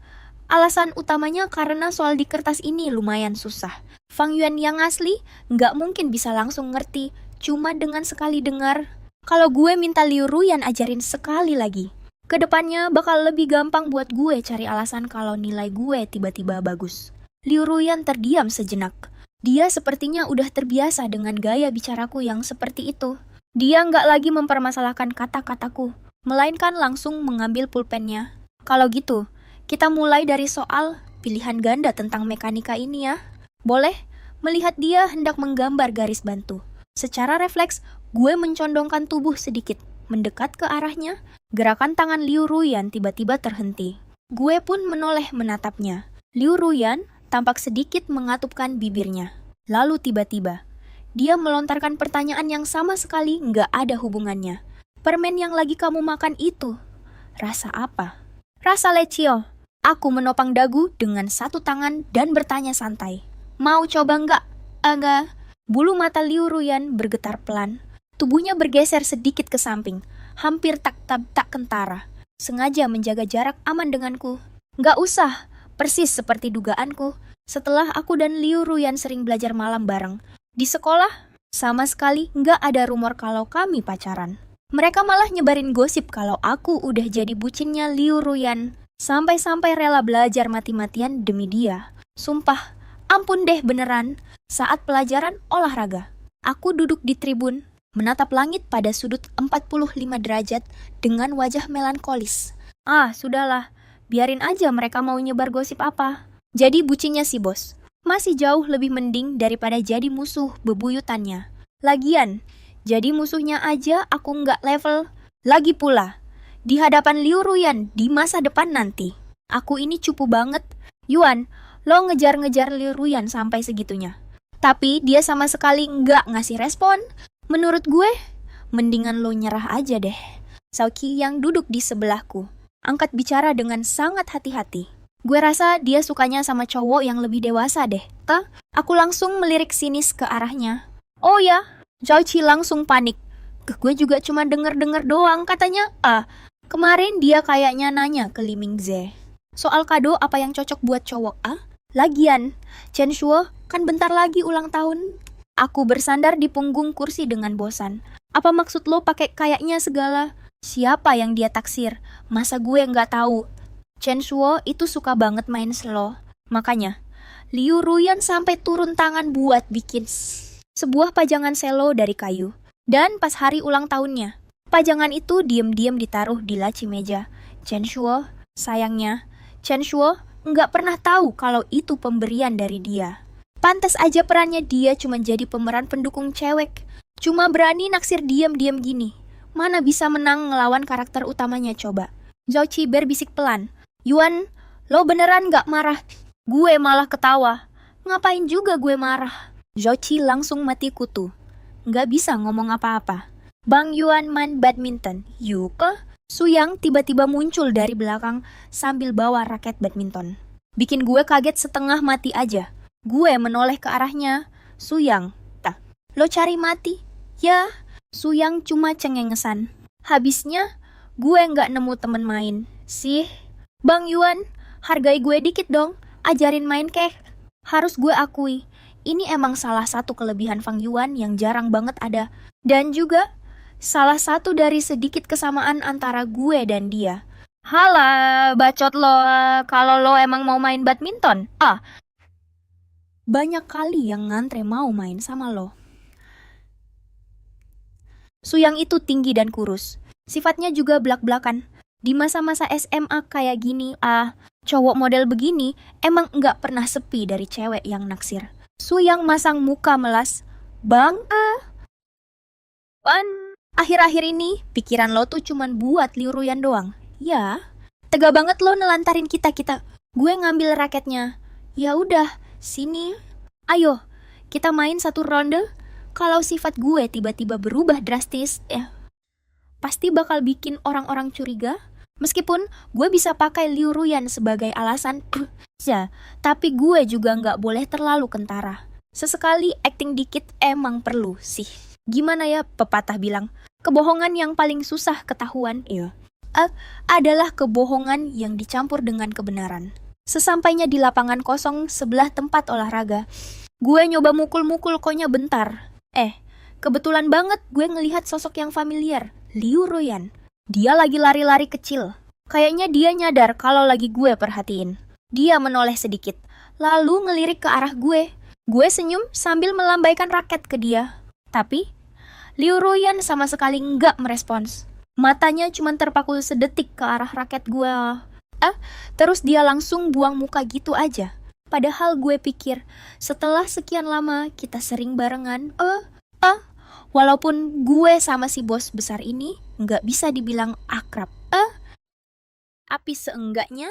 alasan utamanya karena soal di kertas ini lumayan susah. Fang Yuan yang asli nggak mungkin bisa langsung ngerti, cuma dengan sekali dengar. Kalau gue minta Liu Ruyan ajarin sekali lagi, kedepannya bakal lebih gampang buat gue cari alasan kalau nilai gue tiba-tiba bagus. Liu Ruyan terdiam sejenak. Dia sepertinya udah terbiasa dengan gaya bicaraku yang seperti itu. Dia nggak lagi mempermasalahkan kata-kataku, melainkan langsung mengambil pulpennya. Kalau gitu, kita mulai dari soal pilihan ganda tentang mekanika ini ya. Boleh? Melihat dia hendak menggambar garis bantu. Secara refleks, gue mencondongkan tubuh sedikit, mendekat ke arahnya. Gerakan tangan Liu Ruyan tiba-tiba terhenti. Gue pun menoleh menatapnya. Liu Ruyan tampak sedikit mengatupkan bibirnya. Lalu tiba-tiba, dia melontarkan pertanyaan yang sama sekali nggak ada hubungannya. Permen yang lagi kamu makan itu, rasa apa? Rasa lecio. Aku menopang dagu dengan satu tangan dan bertanya santai. Mau coba nggak? Enggak. Bulu mata Liu Ruyan bergetar pelan. Tubuhnya bergeser sedikit ke samping, hampir tak kentara. Sengaja menjaga jarak aman denganku. Nggak usah, persis seperti dugaanku. Setelah aku dan Liu Ruyan sering belajar malam bareng, di sekolah sama sekali nggak ada rumor kalau kami pacaran. Mereka malah nyebarin gosip kalau aku udah jadi bucinnya Liu Ruyan. Sampai-sampai rela belajar mati-matian demi dia. Sumpah, ampun deh beneran. Saat pelajaran olahraga, aku duduk di tribun, menatap langit pada sudut 45 derajat dengan wajah melankolis. Sudahlah, biarin aja mereka mau nyebar gosip apa. Jadi bucinnya si bos. Masih jauh lebih mending daripada jadi musuh bebuyutannya. Lagian, jadi musuhnya aja aku nggak level. Lagi pula, di hadapan Liu Ruyan di masa depan nanti, aku ini cupu banget. Yuan, lo ngejar-ngejar Liu Ruyan sampai segitunya. Tapi dia sama sekali nggak ngasih respon. Menurut gue, mendingan lo nyerah aja deh. Cao Qi yang duduk di sebelahku angkat bicara dengan sangat hati-hati. Gue rasa dia sukanya sama cowok yang lebih dewasa deh. Aku langsung melirik sinis ke arahnya. Oh ya, Cao Qi langsung panik. Gue juga cuma denger-denger doang katanya. Kemarin dia kayaknya nanya ke Li Mingze soal kado apa yang cocok buat cowok. Lagian, Chen Shuo kan bentar lagi ulang tahun. Aku bersandar di punggung kursi dengan bosan. Apa maksud lo pakai kayaknya segala? Siapa yang dia taksir? Masa gue nggak tahu? Chen Shuo itu suka banget main slow. Makanya, Liu Ruyan sampai turun tangan buat bikin sebuah pajangan selo dari kayu. Dan pas hari ulang tahunnya, pajangan itu diam-diam ditaruh di laci meja. Chen Shuo, sayangnya, Chen Shuo nggak pernah tahu kalau itu pemberian dari dia. Pantas aja perannya dia cuma jadi pemeran pendukung cewek. Cuma berani naksir diam-diam gini. Mana bisa menang ngelawan karakter utamanya coba. Cao Qi berbisik pelan. Yuan, lo beneran nggak marah? Gue malah ketawa. Ngapain juga gue marah? Cao Qi langsung mati kutu. Nggak bisa ngomong apa-apa. Bang Yuan main badminton. Yuk. Su Yang tiba-tiba muncul dari belakang sambil bawa raket badminton. Bikin gue kaget setengah mati aja. Gue menoleh ke arahnya. Suyang, tah, lo cari mati? Ya, Suyang cuma cengengesan. Habisnya, gue nggak nemu temen main. Sih, Bang Yuan, hargai gue dikit dong. Ajarin main kek. Harus gue akui, ini emang salah satu kelebihan Fang Yuan yang jarang banget ada. Dan juga, salah satu dari sedikit kesamaan antara gue dan dia. Halah, bacot lo, kalau lo emang mau main badminton. Banyak kali yang ngantre mau main sama lo. Suyang itu tinggi dan kurus. Sifatnya juga blak-blakan. Di masa-masa SMA kayak gini, cowok model begini emang nggak pernah sepi dari cewek yang naksir. Suyang masang muka melas. Bang, akhir-akhir ini pikiran lo tuh cuman buat Liu Ruyan doang. Ya, tega banget lo nelantarin kita-kita. Gue ngambil raketnya. Ya udah, sini. Ayo, kita main satu ronde. Kalau sifat gue tiba-tiba berubah drastis, pasti bakal bikin orang-orang curiga. Meskipun gue bisa pakai Liu Ruyan sebagai alasan, tapi gue juga nggak boleh terlalu kentara. Sesekali acting dikit emang perlu sih. Gimana ya pepatah bilang, kebohongan yang paling susah ketahuan, adalah kebohongan yang dicampur dengan kebenaran. Sesampainya di lapangan kosong sebelah tempat olahraga, gue nyoba mukul-mukul konya bentar. Kebetulan banget gue ngelihat sosok yang familiar, Liu Ruyan. Dia lagi lari-lari kecil. Kayaknya dia nyadar kalau lagi gue perhatiin. Dia menoleh sedikit, lalu ngelirik ke arah gue. Gue senyum sambil melambaikan raket ke dia. Tapi, Liu Ruyan sama sekali nggak merespons. Matanya cuma terpaku sedetik ke arah raket gue. Terus dia langsung buang muka gitu aja. Padahal gue pikir, setelah sekian lama kita sering barengan, walaupun gue sama si bos besar ini nggak bisa dibilang akrab, tapi seenggaknya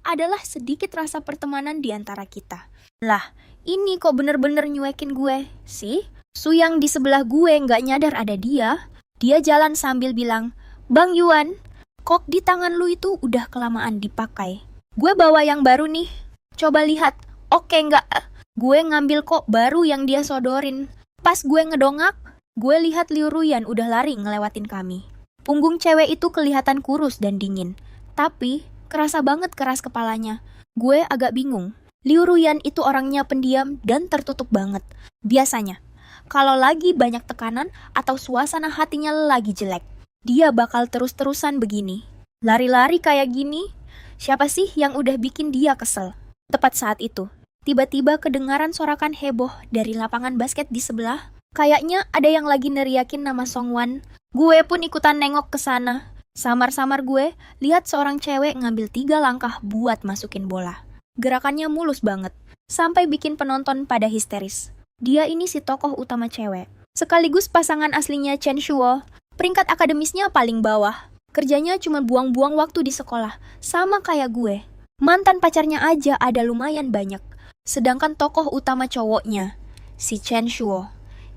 adalah sedikit rasa pertemanan di antara kita. Lah, ini kok bener-bener nyuekin gue, sih? Suyang di sebelah gue nggak nyadar ada dia. Dia jalan sambil bilang, Bang Yuan, kok di tangan lu itu udah kelamaan dipakai. Gue bawa yang baru nih. Coba lihat. Oke nggak? Gue ngambil kok baru yang dia sodorin. Pas gue ngedongak, gue lihat Liu Ruyan udah lari ngelewatin kami. Punggung cewek itu kelihatan kurus dan dingin. Tapi, kerasa banget keras kepalanya. Gue agak bingung. Liu Ruyan itu orangnya pendiam dan tertutup banget. Biasanya, kalau lagi banyak tekanan atau suasana hatinya lagi jelek, dia bakal terus-terusan begini. Lari-lari kayak gini, siapa sih yang udah bikin dia kesel? Tepat saat itu, tiba-tiba kedengaran sorakan heboh dari lapangan basket di sebelah. Kayaknya ada yang lagi neriakin nama Songwan. Gue pun ikutan nengok ke sana. Samar-samar gue lihat seorang cewek ngambil 3 langkah buat masukin bola. Gerakannya mulus banget, sampai bikin penonton pada histeris. Dia ini si tokoh utama cewek. Sekaligus pasangan aslinya Chen Shuo. Peringkat akademisnya paling bawah. Kerjanya cuma buang-buang waktu di sekolah, sama kayak gue. Mantan pacarnya aja ada lumayan banyak. Sedangkan tokoh utama cowoknya, si Chen Shuo,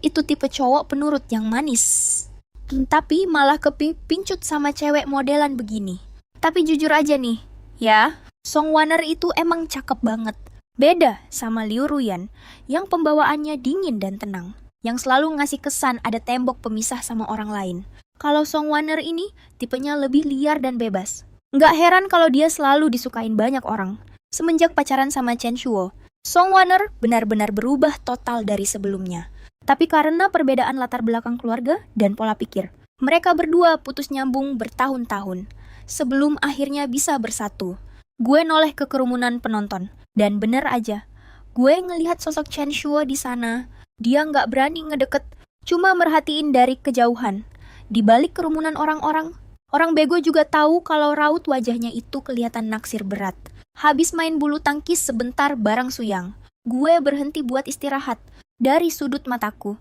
itu tipe cowok penurut yang manis. Tapi malah kepincut sama cewek modelan begini. Tapi jujur aja nih, ya, Song Waner itu emang cakep banget. Beda sama Liu Ruyan, yang pembawaannya dingin dan tenang. Yang selalu ngasih kesan ada tembok pemisah sama orang lain. Kalau Song Waner ini, tipenya lebih liar dan bebas. Nggak heran kalau dia selalu disukain banyak orang. Semenjak pacaran sama Chen Shuo, Song Waner benar-benar berubah total dari sebelumnya. Tapi karena perbedaan latar belakang keluarga dan pola pikir, mereka berdua putus nyambung bertahun-tahun. Sebelum akhirnya bisa bersatu. Gue noleh ke kerumunan penonton. Dan bener aja, gue ngelihat sosok Chen Shuo di sana. Dia nggak berani ngedeket, cuma merhatiin dari kejauhan. Di balik kerumunan orang-orang, orang bego juga tahu kalau raut wajahnya itu kelihatan naksir berat. Habis main bulu tangkis sebentar bareng Suyang, gue berhenti buat istirahat. Dari sudut mataku,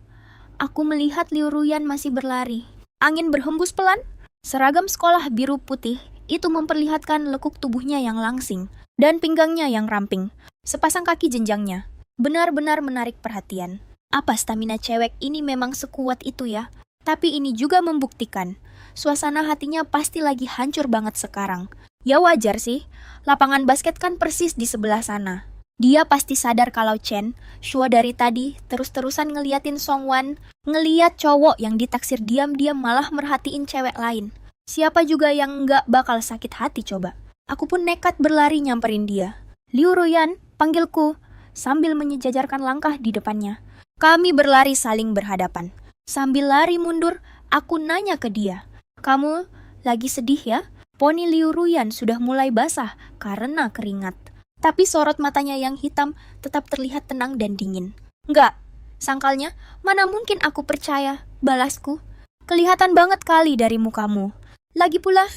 aku melihat Liu Ruyan masih berlari. Angin berhembus pelan, seragam sekolah biru putih itu memperlihatkan lekuk tubuhnya yang langsing dan pinggangnya yang ramping. Sepasang kaki jenjangnya benar-benar menarik perhatian. Apa stamina cewek ini memang sekuat itu ya? Tapi ini juga membuktikan suasana hatinya pasti lagi hancur banget sekarang. Ya wajar sih, lapangan basket kan persis di sebelah sana. Dia pasti sadar kalau Chen, Shua dari tadi terus-terusan ngeliatin Songwan, ngeliat cowok yang ditaksir diam-diam malah merhatiin cewek lain. Siapa juga yang nggak bakal sakit hati coba. Aku pun nekat berlari nyamperin dia. Liu Ruyan, panggilku, sambil menyejajarkan langkah di depannya. Kami berlari saling berhadapan. Sambil lari mundur, aku nanya ke dia, "Kamu lagi sedih ya?" Poni Liu Ruyan sudah mulai basah karena keringat. Tapi sorot matanya yang hitam tetap terlihat tenang dan dingin. "Enggak," sangkalnya, "mana mungkin aku percaya," balasku. "Kelihatan banget kali dari mukamu. Lagi pula,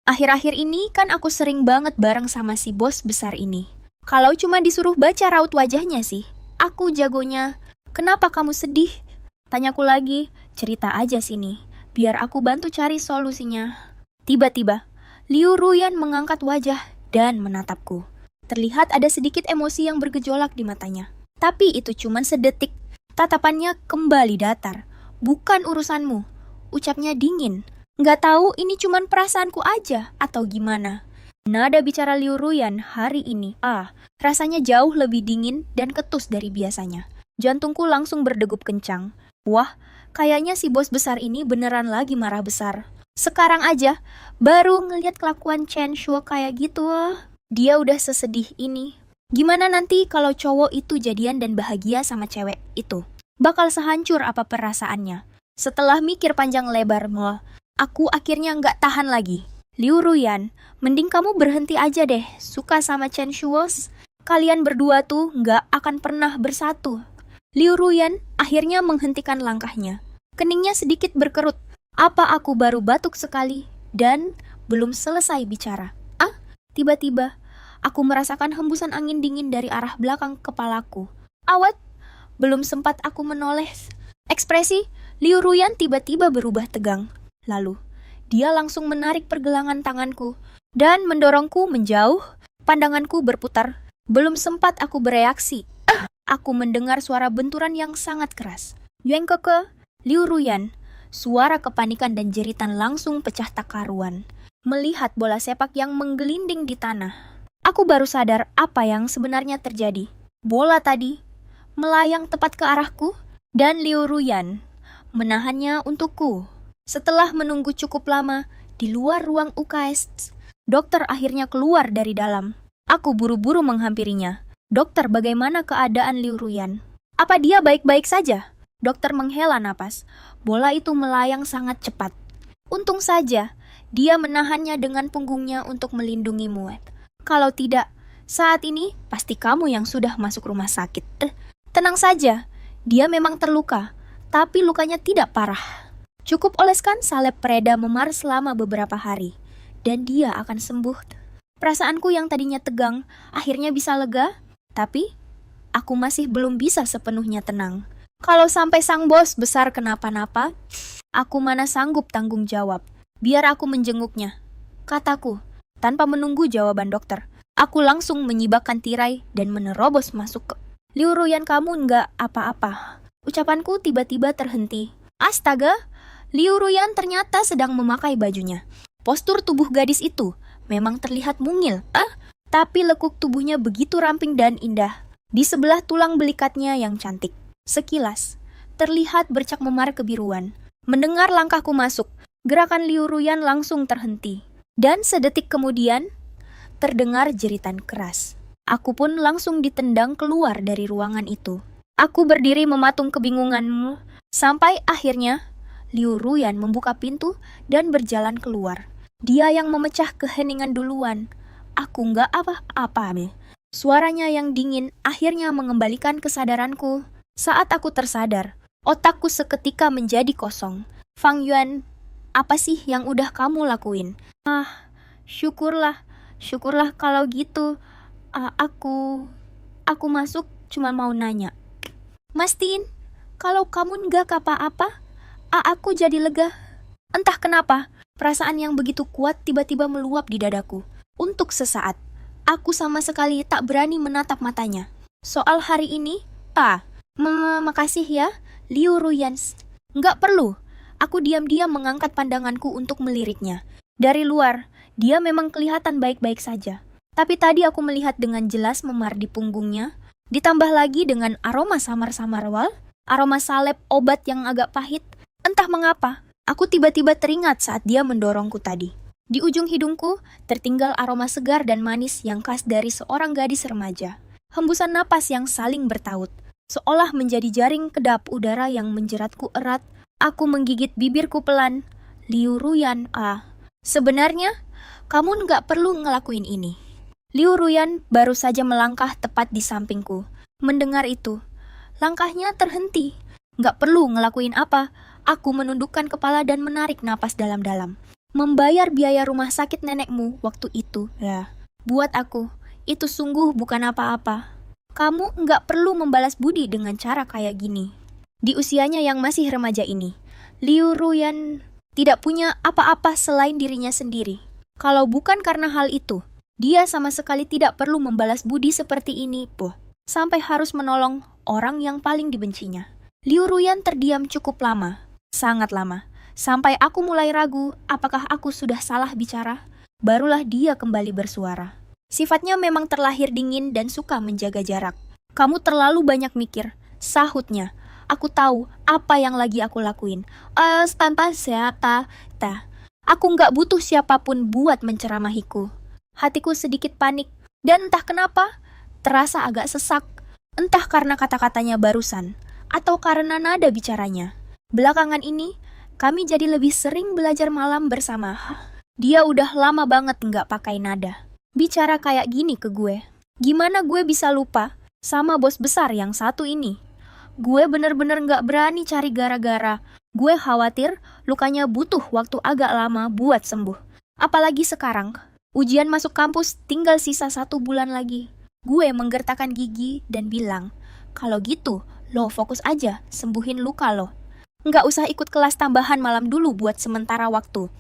akhir-akhir ini kan aku sering banget bareng sama si bos besar ini. Kalau cuma disuruh baca raut wajahnya sih, aku jagonya. Kenapa kamu sedih?" Tanyaku lagi, "Cerita aja sini, biar aku bantu cari solusinya." Tiba-tiba, Liu Ruyan mengangkat wajah dan menatapku. Terlihat ada sedikit emosi yang bergejolak di matanya. Tapi itu cuma sedetik. Tatapannya kembali datar. "Bukan urusanmu," ucapnya dingin. "Nggak tahu ini cuma perasaanku aja atau gimana." Nada bicara Liu Ruyan hari ini, rasanya jauh lebih dingin dan ketus dari biasanya. Jantungku langsung berdegup kencang. Wah, kayaknya si bos besar ini beneran lagi marah besar. Sekarang aja, baru ngeliat kelakuan Chen Shua kayak gitu, dia udah sesedih ini. Gimana nanti kalau cowok itu jadian dan bahagia sama cewek itu? Bakal sehancur apa perasaannya? Setelah mikir panjang lebar, aku akhirnya nggak tahan lagi. "Liu Ruyan, mending kamu berhenti aja deh suka sama Chen Shua. Kalian berdua tuh nggak akan pernah bersatu." Liu Ruyan akhirnya menghentikan langkahnya. Keningnya sedikit berkerut. Apa aku baru batuk sekali dan belum selesai bicara. Tiba-tiba, aku merasakan hembusan angin dingin dari arah belakang kepalaku. "Awat!" Belum sempat aku menoleh. Ekspresi Liu Ruyan tiba-tiba berubah tegang. Lalu, dia langsung menarik pergelangan tanganku dan mendorongku menjauh. Pandanganku berputar. Belum sempat aku bereaksi, aku mendengar suara benturan yang sangat keras. "Yuan Keke, Liu Ruyan." Suara kepanikan dan jeritan langsung pecah tak karuan. Melihat bola sepak yang menggelinding di tanah, aku baru sadar apa yang sebenarnya terjadi. Bola tadi melayang tepat ke arahku dan Liu Ruyan menahannya untukku. Setelah menunggu cukup lama di luar ruang UKS, dokter akhirnya keluar dari dalam. Aku buru-buru menghampirinya. "Dokter, bagaimana keadaan Liu Ruyan?" "Apa dia baik-baik saja?" Dokter menghela napas. Bola itu melayang sangat cepat. "Untung saja, dia menahannya dengan punggungnya untuk melindungimu. Kalau tidak, saat ini pasti kamu yang sudah masuk rumah sakit." "Tenang saja, dia memang terluka, tapi lukanya tidak parah. Cukup oleskan salep pereda memar selama beberapa hari, dan dia akan sembuh." Perasaanku yang tadinya tegang, akhirnya bisa lega, tapi aku masih belum bisa sepenuhnya tenang. Kalau sampai sang bos besar kenapa-napa, aku mana sanggup tanggung jawab. "Biar aku menjenguknya," kataku. Tanpa menunggu jawaban dokter, aku langsung menyibakkan tirai dan menerobos masuk ke. "Liu Ruyan, kamu nggak apa-apa." Ucapanku tiba-tiba terhenti. Astaga, Liu Ruyan ternyata sedang memakai bajunya. Postur tubuh gadis itu memang terlihat mungil, tapi lekuk tubuhnya begitu ramping dan indah. Di sebelah tulang belikatnya yang cantik, sekilas terlihat bercak memar kebiruan. Mendengar langkahku masuk, gerakan Liu Ruyan langsung terhenti. Dan sedetik kemudian, terdengar jeritan keras. Aku pun langsung ditendang keluar dari ruangan itu. Aku berdiri mematung kebingunganmu, sampai akhirnya Liu Ruyan membuka pintu dan berjalan keluar. Dia yang memecah keheningan duluan. Aku nggak apa-apa. Suaranya yang dingin akhirnya mengembalikan kesadaranku. Saat aku tersadar, otakku seketika menjadi kosong. "Fang Yuan, apa sih yang udah kamu lakuin?" Syukurlah kalau gitu. Aku masuk cuma mau nanya." "Mastiin, kalau kamu nggak apa-apa, aku jadi lega." Entah kenapa, perasaan yang begitu kuat tiba-tiba meluap di dadaku. Untuk sesaat, aku sama sekali tak berani menatap matanya. "Soal hari ini, makasih ya, Liu Ruyan." "Nggak perlu." Aku diam-diam mengangkat pandanganku untuk meliriknya. Dari luar, dia memang kelihatan baik-baik saja. Tapi tadi aku melihat dengan jelas memar di punggungnya, ditambah lagi dengan aroma samar-samar wal, aroma salep obat yang agak pahit. Entah mengapa, aku tiba-tiba teringat saat dia mendorongku tadi. Di ujung hidungku, tertinggal aroma segar dan manis yang khas dari seorang gadis remaja. Hembusan napas yang saling bertaut, seolah menjadi jaring kedap udara yang menjeratku erat. Aku menggigit bibirku pelan. Liu Ruyan, sebenarnya, kamu nggak perlu ngelakuin ini. Liu Ruyan baru saja melangkah tepat di sampingku. Mendengar itu, langkahnya terhenti. Nggak perlu ngelakuin apa. Aku menundukkan kepala dan menarik napas dalam-dalam. Membayar biaya rumah sakit nenekmu waktu itu, ya. Buat aku, itu sungguh bukan apa-apa. Kamu nggak perlu membalas budi dengan cara kayak gini. Di usianya yang masih remaja ini, Liu Ruyan tidak punya apa-apa selain dirinya sendiri. Kalau bukan karena hal itu, dia sama sekali tidak perlu membalas budi seperti ini, sampai harus menolong orang yang paling dibencinya. Liu Ruyan terdiam cukup lama, sangat lama. Sampai aku mulai ragu apakah aku sudah salah bicara, barulah dia kembali bersuara. Sifatnya memang terlahir dingin dan suka menjaga jarak. Kamu terlalu banyak mikir, sahutnya. Aku tahu apa yang lagi aku lakuin. Tanpa siapa, aku nggak butuh siapapun buat menceramahiku. Hatiku sedikit panik, dan entah kenapa, terasa agak sesak. Entah karena kata-katanya barusan, atau karena nada bicaranya. Belakangan ini, kami jadi lebih sering belajar malam bersama. Dia udah lama banget nggak pakai nada. Bicara kayak gini ke gue. Gimana gue bisa lupa sama bos besar yang satu ini? Gue bener-bener nggak berani cari gara-gara. Gue khawatir lukanya butuh waktu agak lama buat sembuh. Apalagi sekarang, ujian masuk kampus tinggal sisa 1 bulan lagi. Gue menggertakkan gigi dan bilang, kalau gitu, lo fokus aja sembuhin luka lo. Nggak usah ikut kelas tambahan malam dulu buat sementara waktu.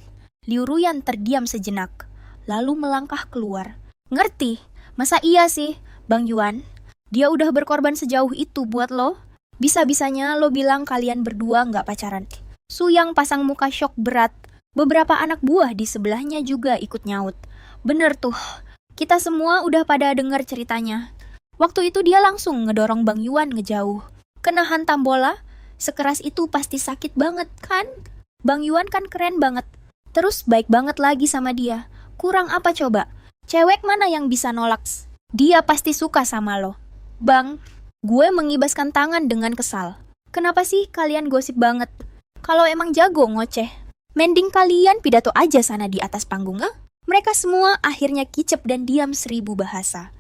Liu Ruyan terdiam sejenak, lalu melangkah keluar. Ngerti? Masa iya sih, Bang Yuan? Dia udah berkorban sejauh itu buat lo? Bisa-bisanya lo bilang kalian berdua nggak pacaran. Su Yang pasang muka syok berat. Beberapa anak buah di sebelahnya juga ikut nyaut. Bener tuh, kita semua udah pada denger ceritanya. Waktu itu dia langsung ngedorong Bang Yuan ngejauh. Kena hantam bola, sekeras itu pasti sakit banget kan? Bang Yuan kan keren banget. Terus baik banget lagi sama dia. Kurang apa coba? Cewek mana yang bisa nolak? Dia pasti suka sama lo. Bang, gue mengibaskan tangan dengan kesal. Kenapa sih kalian gosip banget? Kalau emang jago ngoceh, mending kalian pidato aja sana di atas panggung, Mereka semua akhirnya kicep dan diam 1000 bahasa.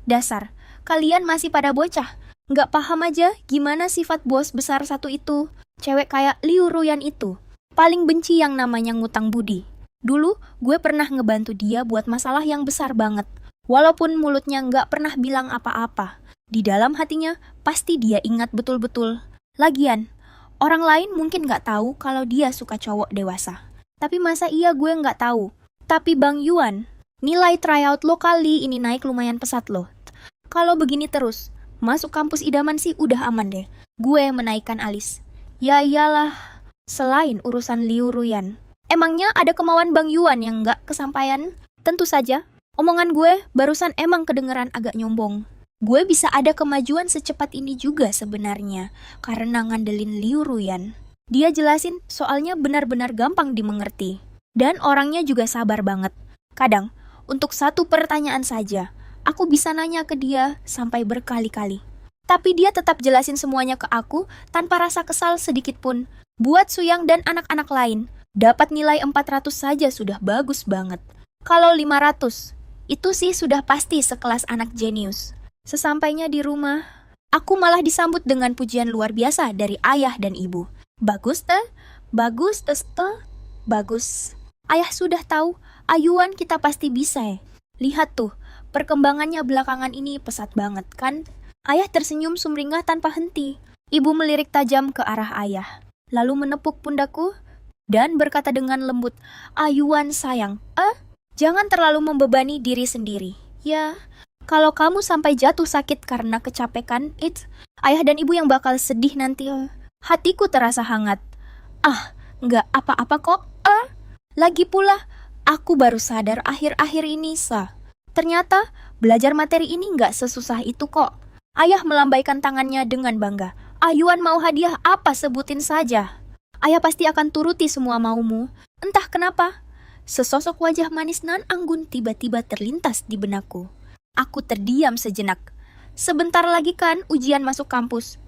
Dasar, kalian masih pada bocah. Nggak paham aja gimana sifat bos besar satu itu. Cewek kayak Liu Ruyan itu paling benci yang namanya ngutang budi. Dulu gue pernah ngebantu dia buat masalah yang besar banget. Walaupun mulutnya nggak pernah bilang apa-apa, di dalam hatinya pasti dia ingat betul-betul. Lagian, orang lain mungkin nggak tahu kalau dia suka cowok dewasa. Tapi masa iya gue nggak tahu? Tapi Bang Yuan, nilai tryout lo kali ini naik lumayan pesat loh. Kalau begini terus, masuk kampus idaman sih udah aman deh. Gue menaikkan alis. Ya iyalah, selain urusan Liu Ruyan, emangnya ada kemauan Bang Yuan yang nggak kesampaian? Tentu saja, omongan gue barusan emang kedengeran agak nyombong. Gue bisa ada kemajuan secepat ini juga sebenarnya, karena ngandelin Liu Ruyan. Dia jelasin soalnya benar-benar gampang dimengerti. Dan orangnya juga sabar banget. Kadang, untuk satu pertanyaan saja, aku bisa nanya ke dia sampai berkali-kali. Tapi dia tetap jelasin semuanya ke aku tanpa rasa kesal sedikit pun. Buat Su Yang dan anak-anak lain, dapat nilai 400 saja sudah bagus banget. Kalau 500, itu sih sudah pasti sekelas anak jenius. Sesampainya di rumah, aku malah disambut dengan pujian luar biasa dari ayah dan ibu. Bagus teh, bagus teh, bagus. Ayah sudah tahu, ayuan kita pasti bisa ya. Lihat tuh, perkembangannya belakangan ini pesat banget kan? Ayah tersenyum sumringah tanpa henti. Ibu melirik tajam ke arah ayah, lalu menepuk pundakku dan berkata dengan lembut, "Ayuan sayang, jangan terlalu membebani diri sendiri. Ya, kalau kamu sampai jatuh sakit karena kecapekan, ayah dan ibu yang bakal sedih nanti." Hatiku terasa hangat. Nggak apa-apa kok. Lagi pula, aku baru sadar akhir-akhir ini, ternyata belajar materi ini nggak sesusah itu kok. Ayah melambaikan tangannya dengan bangga. Ayuan mau hadiah apa sebutin saja. Ayah pasti akan turuti semua maumu. Entah kenapa, sesosok wajah manis Nan Anggun tiba-tiba terlintas di benakku. Aku terdiam sejenak. Sebentar lagi kan ujian masuk kampus.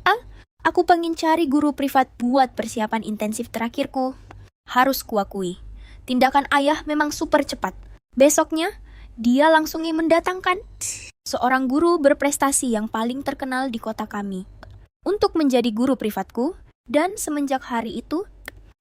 Aku pengen cari guru privat buat persiapan intensif terakhirku. Harus kuakui, tindakan ayah memang super cepat. Besoknya, dia langsung mendatangkan seorang guru berprestasi yang paling terkenal di kota kami untuk menjadi guru privatku. Dan semenjak hari itu,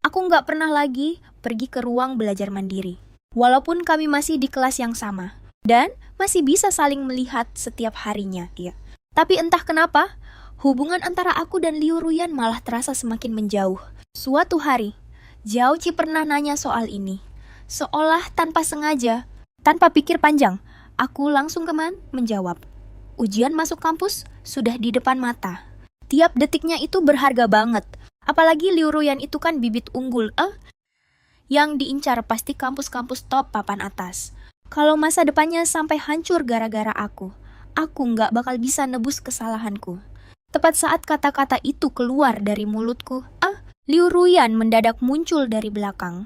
aku nggak pernah lagi pergi ke ruang belajar mandiri. Walaupun kami masih di kelas yang sama dan masih bisa saling melihat setiap harinya, ya. Tapi entah kenapa, hubungan antara aku dan Liu Ruyan malah terasa semakin menjauh. Suatu hari, Zhao Qi pernah nanya soal ini. Seolah tanpa sengaja, tanpa pikir panjang, aku langsung menjawab. Ujian masuk kampus sudah di depan mata. Tiap detiknya itu berharga banget. Apalagi Liu Ruyan itu kan bibit unggul, yang diincar pasti kampus-kampus top papan atas. Kalau masa depannya sampai hancur gara-gara aku nggak bakal bisa nebus kesalahanku. Tepat saat kata-kata itu keluar dari mulutku, Liu Ruyan mendadak muncul dari belakang,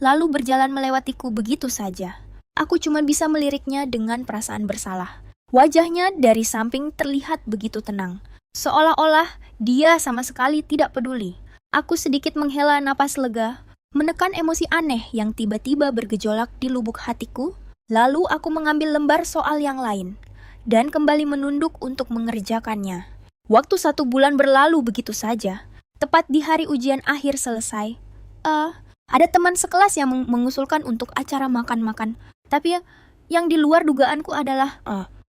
lalu berjalan melewatiku begitu saja. Aku cuma bisa meliriknya dengan perasaan bersalah. Wajahnya dari samping terlihat begitu tenang, seolah-olah dia sama sekali tidak peduli. Aku sedikit menghela napas lega, menekan emosi aneh yang tiba-tiba bergejolak di lubuk hatiku. Lalu aku mengambil lembar soal yang lain dan kembali menunduk untuk mengerjakannya. Waktu 1 bulan berlalu begitu saja. Tepat di hari ujian akhir selesai, ada teman sekelas yang mengusulkan untuk acara makan-makan. Tapi yang di luar dugaanku adalah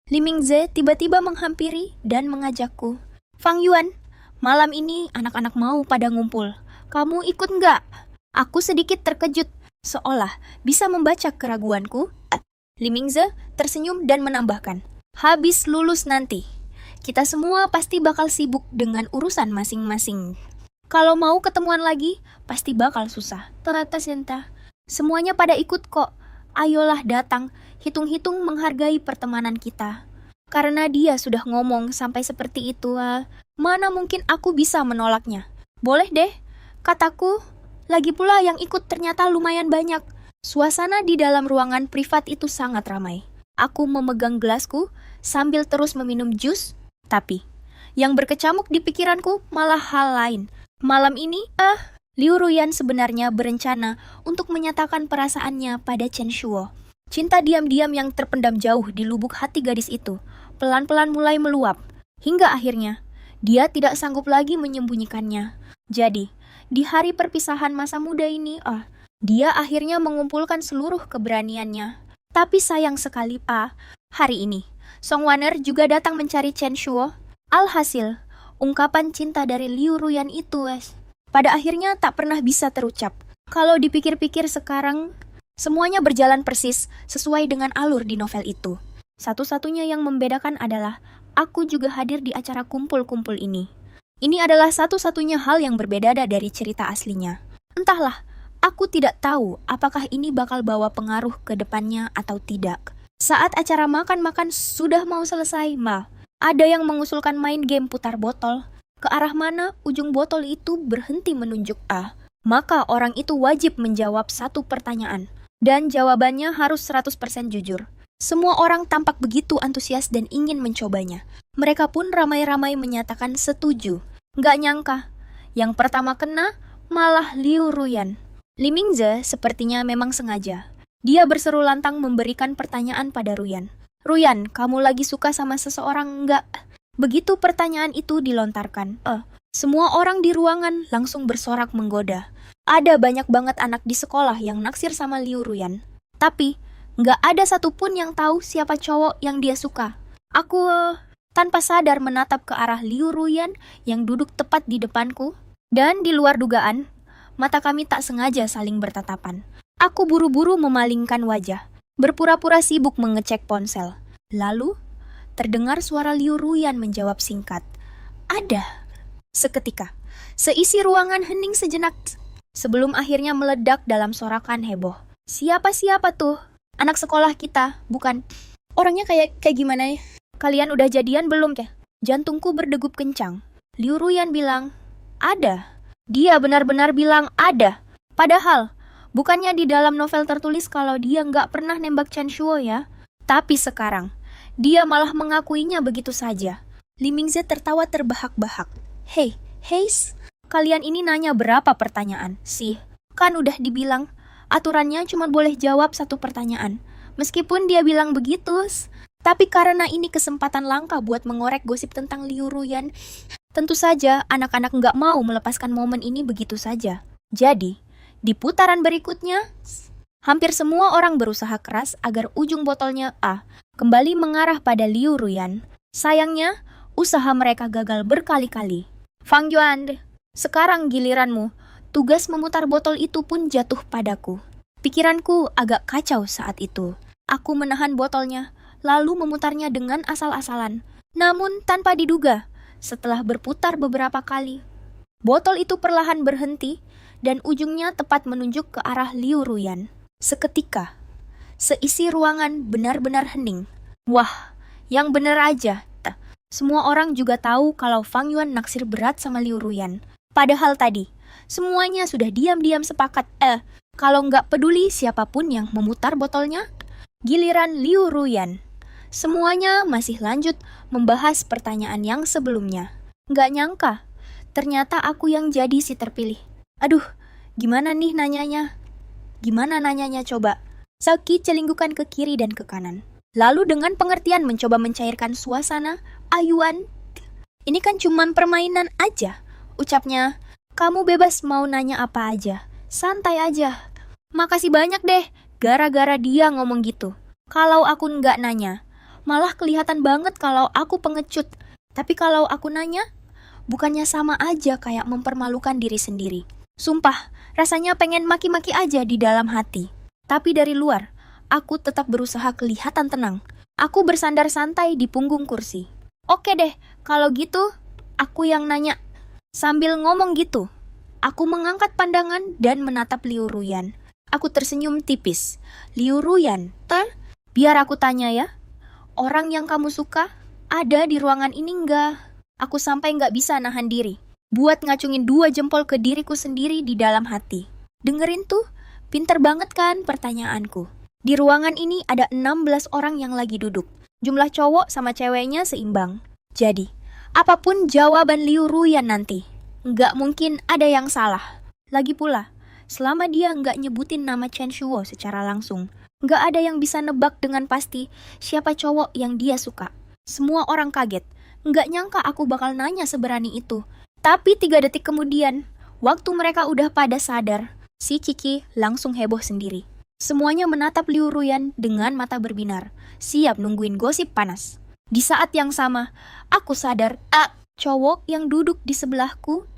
Li Mingze tiba-tiba menghampiri dan mengajakku. Fang Yuan, malam ini anak-anak mau pada ngumpul. Kamu ikut nggak? Aku sedikit terkejut, seolah bisa membaca keraguanku. Li Mingze tersenyum dan menambahkan, habis lulus nanti, kita semua pasti bakal sibuk dengan urusan masing-masing. Kalau mau ketemuan lagi, pasti bakal susah. Ternyata Sinta, semuanya pada ikut kok. Ayolah datang, hitung-hitung menghargai pertemanan kita. Karena dia sudah ngomong sampai seperti itu, mana mungkin aku bisa menolaknya. Boleh deh, kataku. Lagi pula yang ikut ternyata lumayan banyak. Suasana di dalam ruangan privat itu sangat ramai. Aku memegang gelasku sambil terus meminum jus, tapi yang berkecamuk di pikiranku malah hal lain. Malam ini, Liu Ruyan sebenarnya berencana untuk menyatakan perasaannya pada Chen Shuo. Cinta diam-diam yang terpendam jauh di lubuk hati gadis itu pelan-pelan mulai meluap, hingga akhirnya dia tidak sanggup lagi menyembunyikannya. Jadi, di hari perpisahan masa muda ini, dia akhirnya mengumpulkan seluruh keberaniannya. Tapi sayang sekali, hari ini Song Waner juga datang mencari Chen Shuo. Alhasil, ungkapan cinta dari Liu Ruyan itu, pada akhirnya tak pernah bisa terucap. Kalau dipikir-pikir sekarang, semuanya berjalan persis sesuai dengan alur di novel itu. Satu-satunya yang membedakan adalah aku juga hadir di acara kumpul-kumpul ini. Ini adalah satu-satunya hal yang berbeda dari cerita aslinya. Entahlah, aku tidak tahu apakah ini bakal bawa pengaruh ke depannya atau tidak. Saat acara makan-makan sudah mau selesai, ada yang mengusulkan main game putar botol. Ke arah mana ujung botol itu berhenti menunjuk maka orang itu wajib menjawab satu pertanyaan. Dan jawabannya harus 100% jujur. Semua orang tampak begitu antusias dan ingin mencobanya. Mereka pun ramai-ramai menyatakan setuju. Nggak nyangka, yang pertama kena malah Liu Ruyan. Li Mingze sepertinya memang sengaja. Dia berseru lantang memberikan pertanyaan pada Ruyan. Ruyan, kamu lagi suka sama seseorang nggak? Begitu pertanyaan itu dilontarkan, semua orang di ruangan langsung bersorak menggoda. Ada banyak banget anak di sekolah yang naksir sama Liu Ruyan. Tapi, nggak ada satupun yang tahu siapa cowok yang dia suka. Aku tanpa sadar menatap ke arah Liu Ruyan yang duduk tepat di depanku. Dan di luar dugaan, mata kami tak sengaja saling bertatapan. Aku buru-buru memalingkan wajah, berpura-pura sibuk mengecek ponsel. Lalu, terdengar suara Liu Ruyan menjawab singkat. Ada. Seketika, seisi ruangan hening sejenak sebelum akhirnya meledak dalam sorakan heboh. Siapa-siapa tuh? Anak sekolah kita, bukan? Orangnya kayak gimana ya? Kalian udah jadian belum ya? Jantungku berdegup kencang. Liu Ruyan bilang, ada. Dia benar-benar bilang ada. Padahal, bukannya di dalam novel tertulis kalau dia nggak pernah nembak Chen Shuo ya? Tapi sekarang, dia malah mengakuinya begitu saja. Li Mingze tertawa terbahak-bahak. Hei, Heis, kalian ini nanya berapa pertanyaan sih? Kan udah dibilang, aturannya cuma boleh jawab satu pertanyaan. Meskipun dia bilang begitu, tapi karena ini kesempatan langka buat mengorek gosip tentang Liu Ruyan, tentu saja anak-anak nggak mau melepaskan momen ini begitu saja. Jadi, di putaran berikutnya, hampir semua orang berusaha keras agar ujung botolnya kembali mengarah pada Liu Ruyan. Sayangnya, usaha mereka gagal berkali-kali. Fang Yuan, sekarang giliranmu. Tugas memutar botol itu pun jatuh padaku. Pikiranku agak kacau saat itu. Aku menahan botolnya, lalu memutarnya dengan asal-asalan. Namun tanpa diduga, setelah berputar beberapa kali, botol itu perlahan berhenti dan ujungnya tepat menunjuk ke arah Liu Ruyan. Seketika, seisi ruangan benar-benar hening. Wah, yang benar aja. Semua orang juga tahu kalau Fang Yuan naksir berat sama Liu Ruyan. Padahal tadi, semuanya sudah diam-diam sepakat, kalau nggak peduli siapapun yang memutar botolnya, giliran Liu Ruyan. Semuanya masih lanjut membahas pertanyaan yang sebelumnya. Nggak nyangka, ternyata aku yang jadi si terpilih. Aduh, gimana nih nanyanya? Gimana nanyanya coba? Saki celinggukan ke kiri dan ke kanan. Lalu dengan pengertian mencoba mencairkan suasana, Ayuan, ini kan cuman permainan aja. Ucapnya, kamu bebas mau nanya apa aja. Santai aja. Makasih banyak deh, gara-gara dia ngomong gitu. Kalau aku nggak nanya, malah kelihatan banget kalau aku pengecut. Tapi kalau aku nanya, bukannya sama aja kayak mempermalukan diri sendiri. Sumpah, rasanya pengen maki-maki aja di dalam hati. Tapi dari luar, aku tetap berusaha kelihatan tenang. Aku bersandar santai di punggung kursi. Oke deh, kalau gitu, aku yang nanya. Sambil ngomong gitu, aku mengangkat pandangan dan menatap Liu Ruyan. Aku tersenyum tipis. Liu Ruyan, biar aku tanya ya. Orang yang kamu suka ada di ruangan ini nggak? Aku sampai nggak bisa nahan diri. Buat ngacungin 2 jempol ke diriku sendiri di dalam hati. Dengerin tuh, pinter banget kan pertanyaanku. Di ruangan ini ada 16 orang yang lagi duduk. Jumlah cowok sama ceweknya seimbang. Jadi, apapun jawaban Liu Ruyan nanti, nggak mungkin ada yang salah. Lagi pula, selama dia nggak nyebutin nama Chen Shuo secara langsung, nggak ada yang bisa nebak dengan pasti siapa cowok yang dia suka. Semua orang kaget, nggak nyangka aku bakal nanya seberani itu. Tapi 3 detik kemudian, waktu mereka udah pada sadar, si Kiki langsung heboh sendiri. Semuanya menatap Liu Ruyan dengan mata berbinar, siap nungguin gosip panas. Di saat yang sama, aku sadar, cowok yang duduk di sebelahku,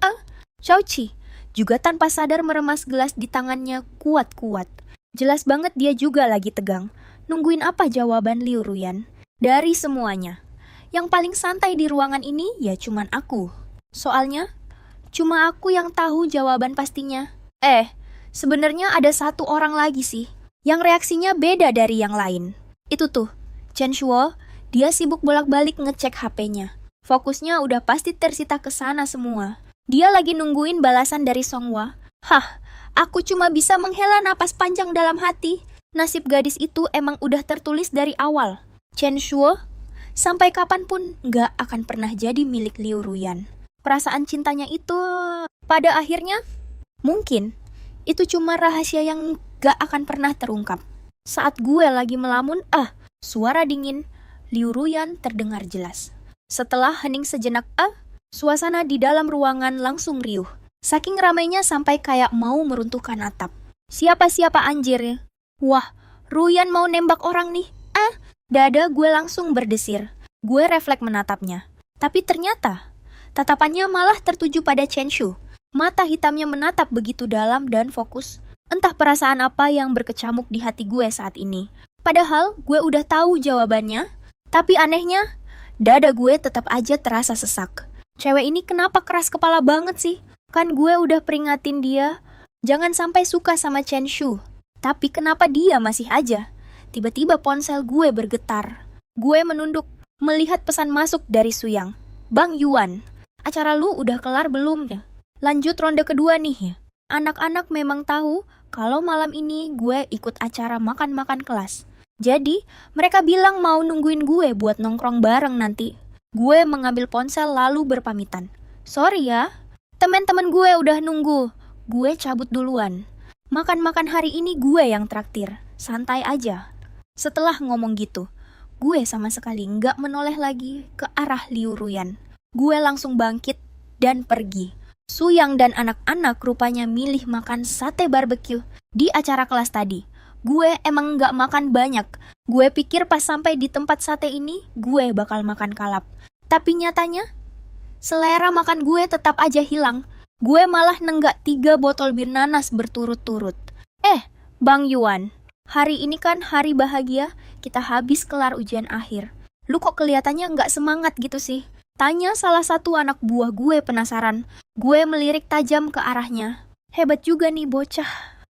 Chao Chi, juga tanpa sadar meremas gelas di tangannya kuat-kuat. Jelas banget dia juga lagi tegang. Nungguin apa jawaban Liu Ruyan? Dari semuanya, yang paling santai di ruangan ini ya cuman aku. Soalnya, cuma aku yang tahu jawaban pastinya. Sebenarnya ada 1 orang lagi sih, yang reaksinya beda dari yang lain. Itu tuh, Chen Shuo, dia sibuk bolak-balik ngecek HP-nya. Fokusnya udah pasti tersita ke sana semua. Dia lagi nungguin balasan dari Songhua. Aku cuma bisa menghela napas panjang dalam hati. Nasib gadis itu emang udah tertulis dari awal. Chen Shuo, sampai kapanpun nggak akan pernah jadi milik Liu Ruyan. Perasaan cintanya itu, pada akhirnya, mungkin itu cuma rahasia yang gak akan pernah terungkap. Saat gue lagi melamun, suara dingin Liu Ruyan terdengar jelas. Setelah hening sejenak, suasana di dalam ruangan langsung riuh. Saking ramainya sampai kayak mau meruntuhkan atap. Siapa-siapa anjir? Wah, Ruyan mau nembak orang nih. Dada gue langsung berdesir. Gue refleks menatapnya. Tapi ternyata, tatapannya malah tertuju pada Chen Shu. Mata hitamnya menatap begitu dalam dan fokus. Entah perasaan apa yang berkecamuk di hati gue saat ini. Padahal gue udah tahu jawabannya. Tapi anehnya, dada gue tetap aja terasa sesak. Cewek ini kenapa keras kepala banget sih? Kan gue udah peringatin dia, jangan sampai suka sama Chen Shu. Tapi kenapa dia masih aja? Tiba-tiba ponsel gue bergetar. Gue menunduk, melihat pesan masuk dari Suyang. Bang Yuan, acara lu udah kelar belum ya? Lanjut ronde kedua nih ya. Anak-anak memang tahu kalau malam ini gue ikut acara makan-makan kelas. Jadi, mereka bilang mau nungguin gue buat nongkrong bareng nanti. Gue mengambil ponsel lalu berpamitan. Sorry ya, teman-teman gue udah nunggu. Gue cabut duluan. Makan-makan hari ini gue yang traktir. Santai aja. Setelah ngomong gitu, gue sama sekali nggak menoleh lagi ke arah Liu Ruyan. Gue langsung bangkit dan pergi. Suyang dan anak-anak rupanya milih makan sate barbeque di acara kelas tadi. Gue emang nggak makan banyak. Gue pikir pas sampai di tempat sate ini, gue bakal makan kalap. Tapi nyatanya, selera makan gue tetap aja hilang. Gue malah nenggak 3 botol bir nanas berturut-turut. Bang Yuan, hari ini kan hari bahagia, kita habis kelar ujian akhir. Lu kok kelihatannya nggak semangat gitu sih? Tanya salah satu anak buah gue penasaran. Gue melirik tajam ke arahnya. Hebat juga nih bocah.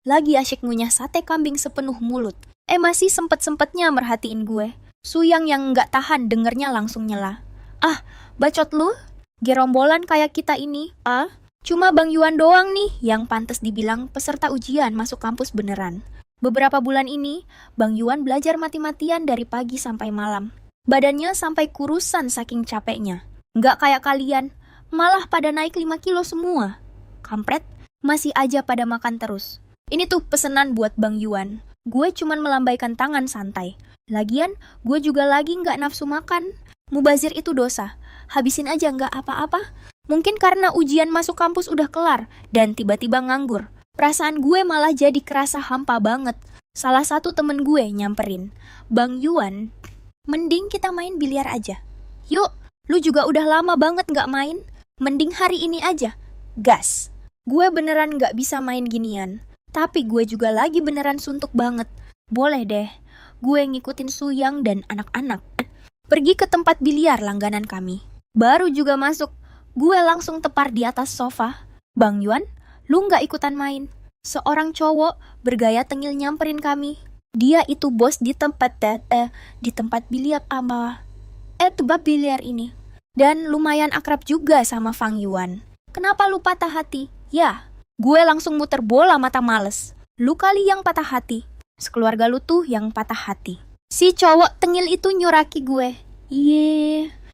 Lagi asyik ngunyah sate kambing sepenuh mulut. Masih sempet-sempetnya merhatiin gue. Suyang yang nggak tahan dengernya langsung nyela. Bacot lu? Gerombolan kayak kita ini, cuma Bang Yuan doang nih yang pantas dibilang peserta ujian masuk kampus beneran. Beberapa bulan ini, Bang Yuan belajar mati-matian dari pagi sampai malam. Badannya sampai kurusan saking capeknya. Nggak kayak kalian, malah pada naik 5 kilo semua. Kampret, masih aja pada makan terus. Ini tuh pesenan buat Bang Yuan. Gue cuman melambaikan tangan santai. Lagian, gue juga lagi nggak nafsu makan. Mubazir itu dosa. Habisin aja nggak apa-apa. Mungkin karena ujian masuk kampus udah kelar dan tiba-tiba nganggur. Perasaan gue malah jadi kerasa hampa banget. Salah satu temen gue nyamperin. Bang Yuan, mending kita main biliar aja. Yuk, lu juga udah lama banget nggak main. Mending hari ini aja. Gas. Gue beneran nggak bisa main ginian. Tapi gue juga lagi beneran suntuk banget. Boleh deh. Gue ngikutin Suyang dan anak-anak. Pergi ke tempat biliar langganan kami. Baru juga masuk. Gue langsung tepar di atas sofa. Bang Yuan, lu nggak ikutan main? Seorang cowok bergaya tengil nyamperin kami. Dia itu bos di tempat biliar tempat biliar ini. Dan lumayan akrab juga sama Fang Yuan. Kenapa lu patah hati? Ya, gue langsung muter bola mata males. Lu kali yang patah hati. Sekeluarga lu tuh yang patah hati. Si cowok tengil itu nyuraki gue.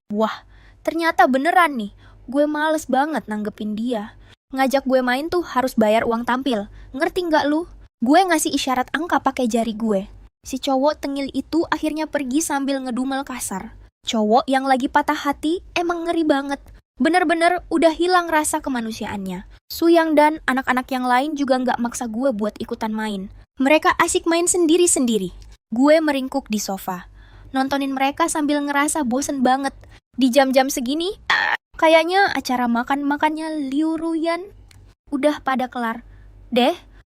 Wah, ternyata beneran nih. Gue males banget nanggepin dia. Ngajak gue main tuh harus bayar uang tampil. Ngerti nggak lu? Gue ngasih isyarat angka pakai jari gue. Si cowok tengil itu akhirnya pergi sambil ngedumel kasar. Cowok yang lagi patah hati emang ngeri banget. Bener-bener udah hilang rasa kemanusiaannya. Suyang dan anak-anak yang lain juga nggak maksa gue buat ikutan main. Mereka asik main sendiri-sendiri. Gue meringkuk di sofa. Nontonin mereka sambil ngerasa bosen banget. Di jam-jam segini, kayaknya acara makan-makannya Liu Ruyan udah pada kelar.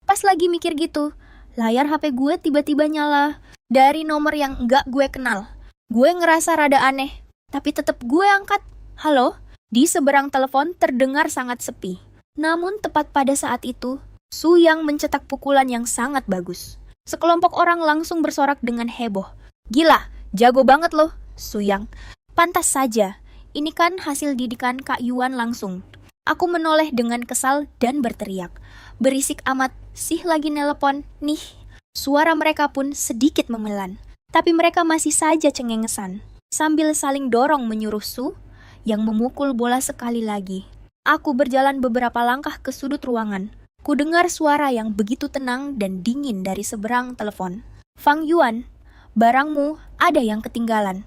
Pas lagi mikir gitu, layar HP gue tiba-tiba nyala dari nomor yang nggak gue kenal. Gue ngerasa rada aneh, tapi tetap gue angkat. Halo? Di seberang telepon terdengar sangat sepi. Namun tepat pada saat itu, Suyang mencetak pukulan yang sangat bagus. Sekelompok orang langsung bersorak dengan heboh. Gila, jago banget loh, Suyang. Pantas saja, ini kan hasil didikan Kak Yuan langsung. Aku menoleh dengan kesal dan berteriak. Berisik amat, sih lagi nelepon, nih. Suara mereka pun sedikit memelan. Tapi mereka masih saja cengengesan. Sambil saling dorong menyuruh Su, yang memukul bola sekali lagi. Aku berjalan beberapa langkah ke sudut ruangan. Ku dengar suara yang begitu tenang dan dingin dari seberang telepon. Fang Yuan, barangmu ada yang ketinggalan.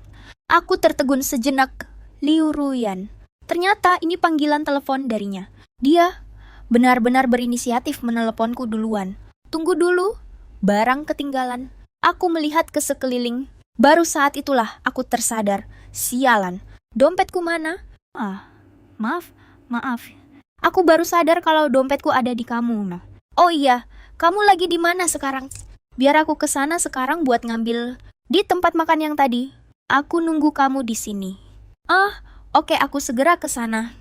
Aku tertegun sejenak. Liu Ruyan. Ternyata ini panggilan telepon darinya. Dia benar-benar berinisiatif meneleponku duluan. Tunggu dulu, barang ketinggalan. Aku melihat ke sekeliling. Baru saat itulah aku tersadar. Sialan, dompetku mana? Maaf. Aku baru sadar kalau dompetku ada di kamu. Oh iya, kamu lagi di mana sekarang? Biar aku ke sana sekarang buat ngambil di tempat makan yang tadi. Aku nunggu kamu di sini. Oke, aku segera ke sana.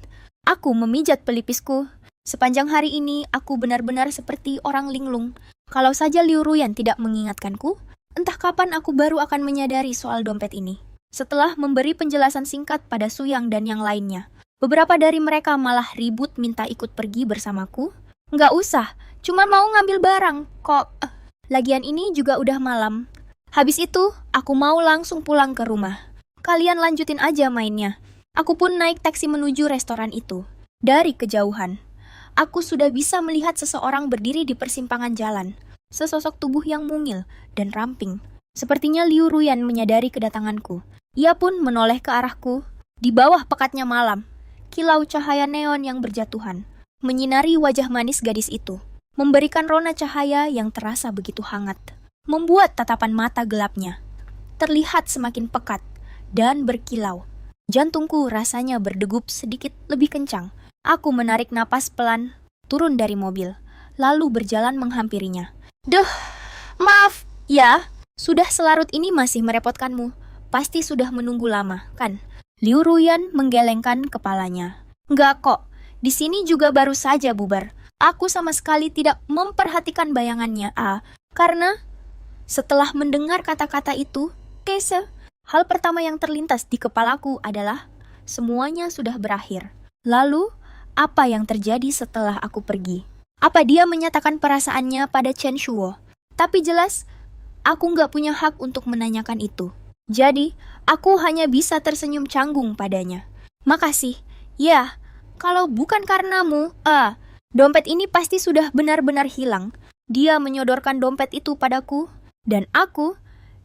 Aku memijat pelipisku. Sepanjang hari ini aku benar-benar seperti orang linglung. Kalau saja Liu Ruyan tidak mengingatkanku, entah kapan aku baru akan menyadari soal dompet ini. Setelah memberi penjelasan singkat pada Suyang dan yang lainnya, beberapa dari mereka malah ribut minta ikut pergi bersamaku. Nggak usah, cuma mau ngambil barang, kok. Lagian ini juga udah malam. Habis itu, aku mau langsung pulang ke rumah. Kalian lanjutin aja mainnya. Aku pun naik taksi menuju restoran itu. Dari kejauhan, aku sudah bisa melihat seseorang berdiri di persimpangan jalan. Sesosok tubuh yang mungil dan ramping. Sepertinya Liu Ruyan menyadari kedatanganku. Ia pun menoleh ke arahku. Di bawah pekatnya malam, kilau cahaya neon yang berjatuhan menyinari wajah manis gadis itu, memberikan rona cahaya yang terasa begitu hangat, membuat tatapan mata gelapnya terlihat semakin pekat dan berkilau. Jantungku rasanya berdegup sedikit lebih kencang. Aku menarik napas pelan, turun dari mobil, lalu berjalan menghampirinya. Duh, maaf, ya, sudah selarut ini masih merepotkanmu. Pasti sudah menunggu lama, kan? Liu Ruyan menggelengkan kepalanya. Enggak kok, di sini juga baru saja bubar. Aku sama sekali tidak memperhatikan bayangannya, karena setelah mendengar kata-kata itu, hal pertama yang terlintas di kepalaku adalah semuanya sudah berakhir. Lalu, apa yang terjadi setelah aku pergi? Apa dia menyatakan perasaannya pada Chen Shuo? Tapi jelas, aku nggak punya hak untuk menanyakan itu. Jadi, aku hanya bisa tersenyum canggung padanya. Makasih. Ya, kalau bukan karenamu, dompet ini pasti sudah benar-benar hilang. Dia menyodorkan dompet itu padaku, dan aku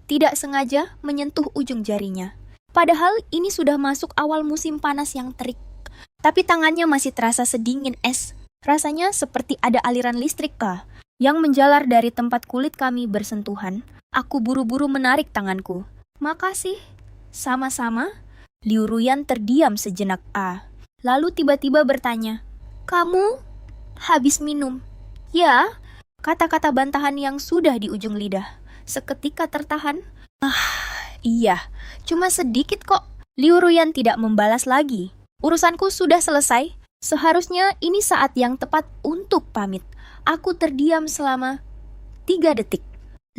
tidak sengaja menyentuh ujung jarinya. Padahal ini sudah masuk awal musim panas yang terik. Tapi tangannya masih terasa sedingin es. Rasanya seperti ada aliran listrik yang menjalar dari tempat kulit kami bersentuhan. Aku buru-buru menarik tanganku. Makasih. Sama-sama. Liu Ruyan terdiam sejenak lalu tiba-tiba bertanya, "Kamu habis minum?" Ya, kata-kata bantahan yang sudah di ujung lidah seketika tertahan. Iya, cuma sedikit kok. Liu Ruyan tidak membalas lagi. Urusanku sudah selesai. Seharusnya ini saat yang tepat untuk pamit. Aku terdiam selama 3 detik.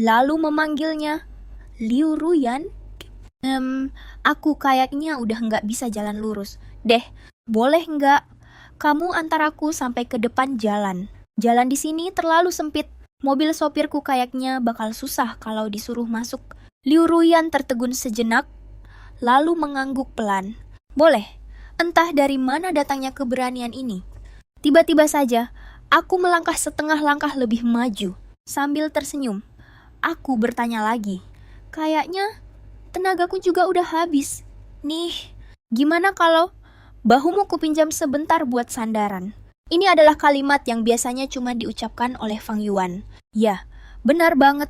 Lalu memanggilnya, "Liu Ruyan?" Aku kayaknya udah nggak bisa jalan lurus. Deh, boleh nggak? Kamu antar aku sampai ke depan jalan. Jalan di sini terlalu sempit. Mobil sopirku kayaknya bakal susah kalau disuruh masuk. Liu Ruyan tertegun sejenak, lalu mengangguk pelan. Boleh. Entah dari mana datangnya keberanian ini. Tiba-tiba saja, aku melangkah setengah langkah lebih maju, sambil tersenyum. Aku bertanya lagi. Kayaknya tenagaku juga udah habis. Nih, gimana kalau bahumu kupinjam sebentar buat sandaran? Ini adalah kalimat yang biasanya cuma diucapkan oleh Fang Yuan. Ya, benar banget.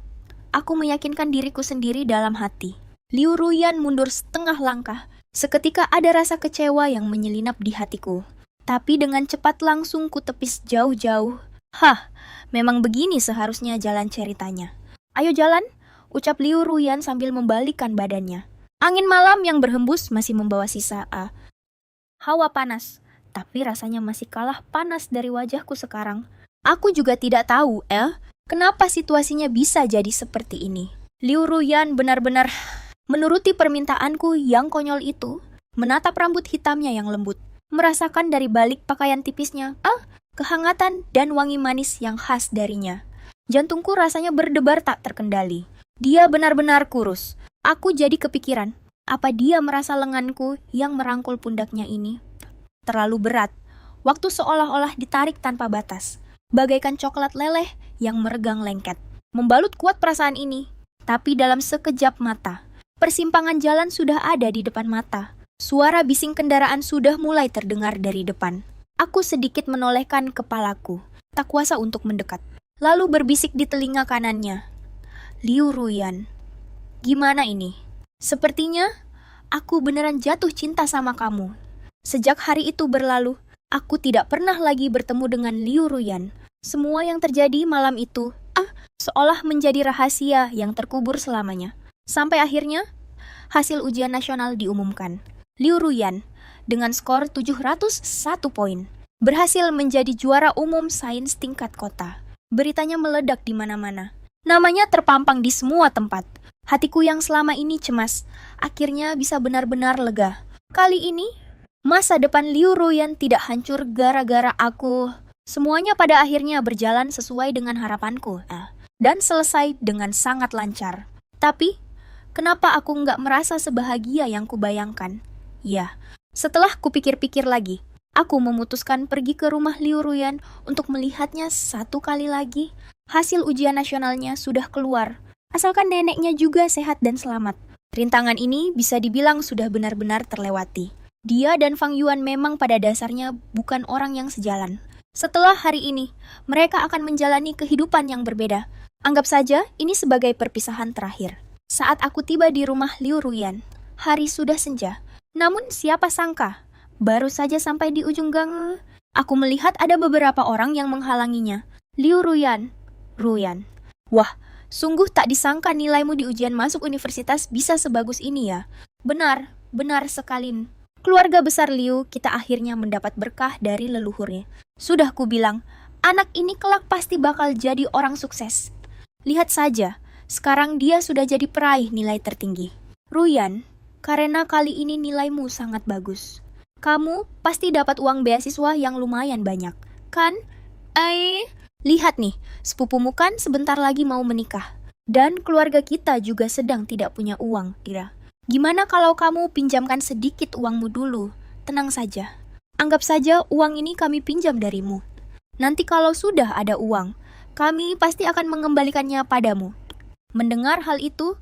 Aku meyakinkan diriku sendiri dalam hati. Liu Ruyan mundur setengah langkah. Seketika ada rasa kecewa yang menyelinap di hatiku. Tapi dengan cepat langsung kutepis jauh-jauh. Memang begini seharusnya jalan ceritanya. Ayo jalan, ucap Liu Ruyan sambil membalikkan badannya. Angin malam yang berhembus masih membawa sisa hawa panas. Tapi rasanya masih kalah panas dari wajahku sekarang. Aku juga tidak tahu, kenapa situasinya bisa jadi seperti ini. Liu Ruyan benar-benar menuruti permintaanku yang konyol itu, menatap rambut hitamnya yang lembut, merasakan dari balik pakaian tipisnya, kehangatan dan wangi manis yang khas darinya. Jantungku rasanya berdebar tak terkendali. Dia benar-benar kurus. Aku jadi kepikiran, apa dia merasa lenganku yang merangkul pundaknya ini terlalu berat. Waktu seolah-olah ditarik tanpa batas, bagaikan coklat leleh yang meregang lengket. Membalut kuat perasaan ini, tapi dalam sekejap mata, persimpangan jalan sudah ada di depan mata. Suara bising kendaraan sudah mulai terdengar dari depan. Aku sedikit menolehkan kepalaku, tak kuasa untuk mendekat. Lalu berbisik di telinga kanannya, "Liu Ruyan, gimana ini? Sepertinya aku beneran jatuh cinta sama kamu." Sejak hari itu berlalu, aku tidak pernah lagi bertemu dengan Liu Ruyan. Semua yang terjadi malam itu, seolah menjadi rahasia yang terkubur selamanya. Sampai akhirnya, hasil ujian nasional diumumkan. Liu Ruyan, dengan skor 701 poin, berhasil menjadi juara umum sains tingkat kota. Beritanya meledak di mana-mana. Namanya terpampang di semua tempat. Hatiku yang selama ini cemas, akhirnya bisa benar-benar lega. Kali ini, masa depan Liu Ruyan tidak hancur gara-gara aku. Semuanya pada akhirnya berjalan sesuai dengan harapanku. Dan selesai dengan sangat lancar. Tapi, kenapa aku nggak merasa sebahagia yang kubayangkan? Ya, setelah kupikir-pikir lagi, aku memutuskan pergi ke rumah Liu Ruyan untuk melihatnya satu kali lagi. Hasil ujian nasionalnya sudah keluar, asalkan neneknya juga sehat dan selamat. Rintangan ini bisa dibilang sudah benar-benar terlewati. Dia dan Fang Yuan memang pada dasarnya bukan orang yang sejalan. Setelah hari ini, mereka akan menjalani kehidupan yang berbeda. Anggap saja ini sebagai perpisahan terakhir. Saat aku tiba di rumah Liu Ruyan, hari sudah senja. Namun siapa sangka, baru saja sampai di ujung gang, aku melihat ada beberapa orang yang menghalanginya. Liu Ruyan. Wah, sungguh tak disangka nilaimu di ujian masuk universitas bisa sebagus ini ya. Benar sekali. Keluarga besar Liu, kita akhirnya mendapat berkah dari leluhurnya. Sudah kubilang, anak ini kelak pasti bakal jadi orang sukses. Lihat saja, sekarang dia sudah jadi peraih nilai tertinggi. Ruyan, karena kali ini nilaimu sangat bagus. Kamu pasti dapat uang beasiswa yang lumayan banyak, kan? Lihat nih, sepupumu kan sebentar lagi mau menikah. Dan keluarga kita juga sedang tidak punya uang, Kira. Gimana kalau kamu pinjamkan sedikit uangmu dulu? Tenang saja. Anggap saja uang ini kami pinjam darimu. Nanti kalau sudah ada uang, kami pasti akan mengembalikannya padamu. Mendengar hal itu,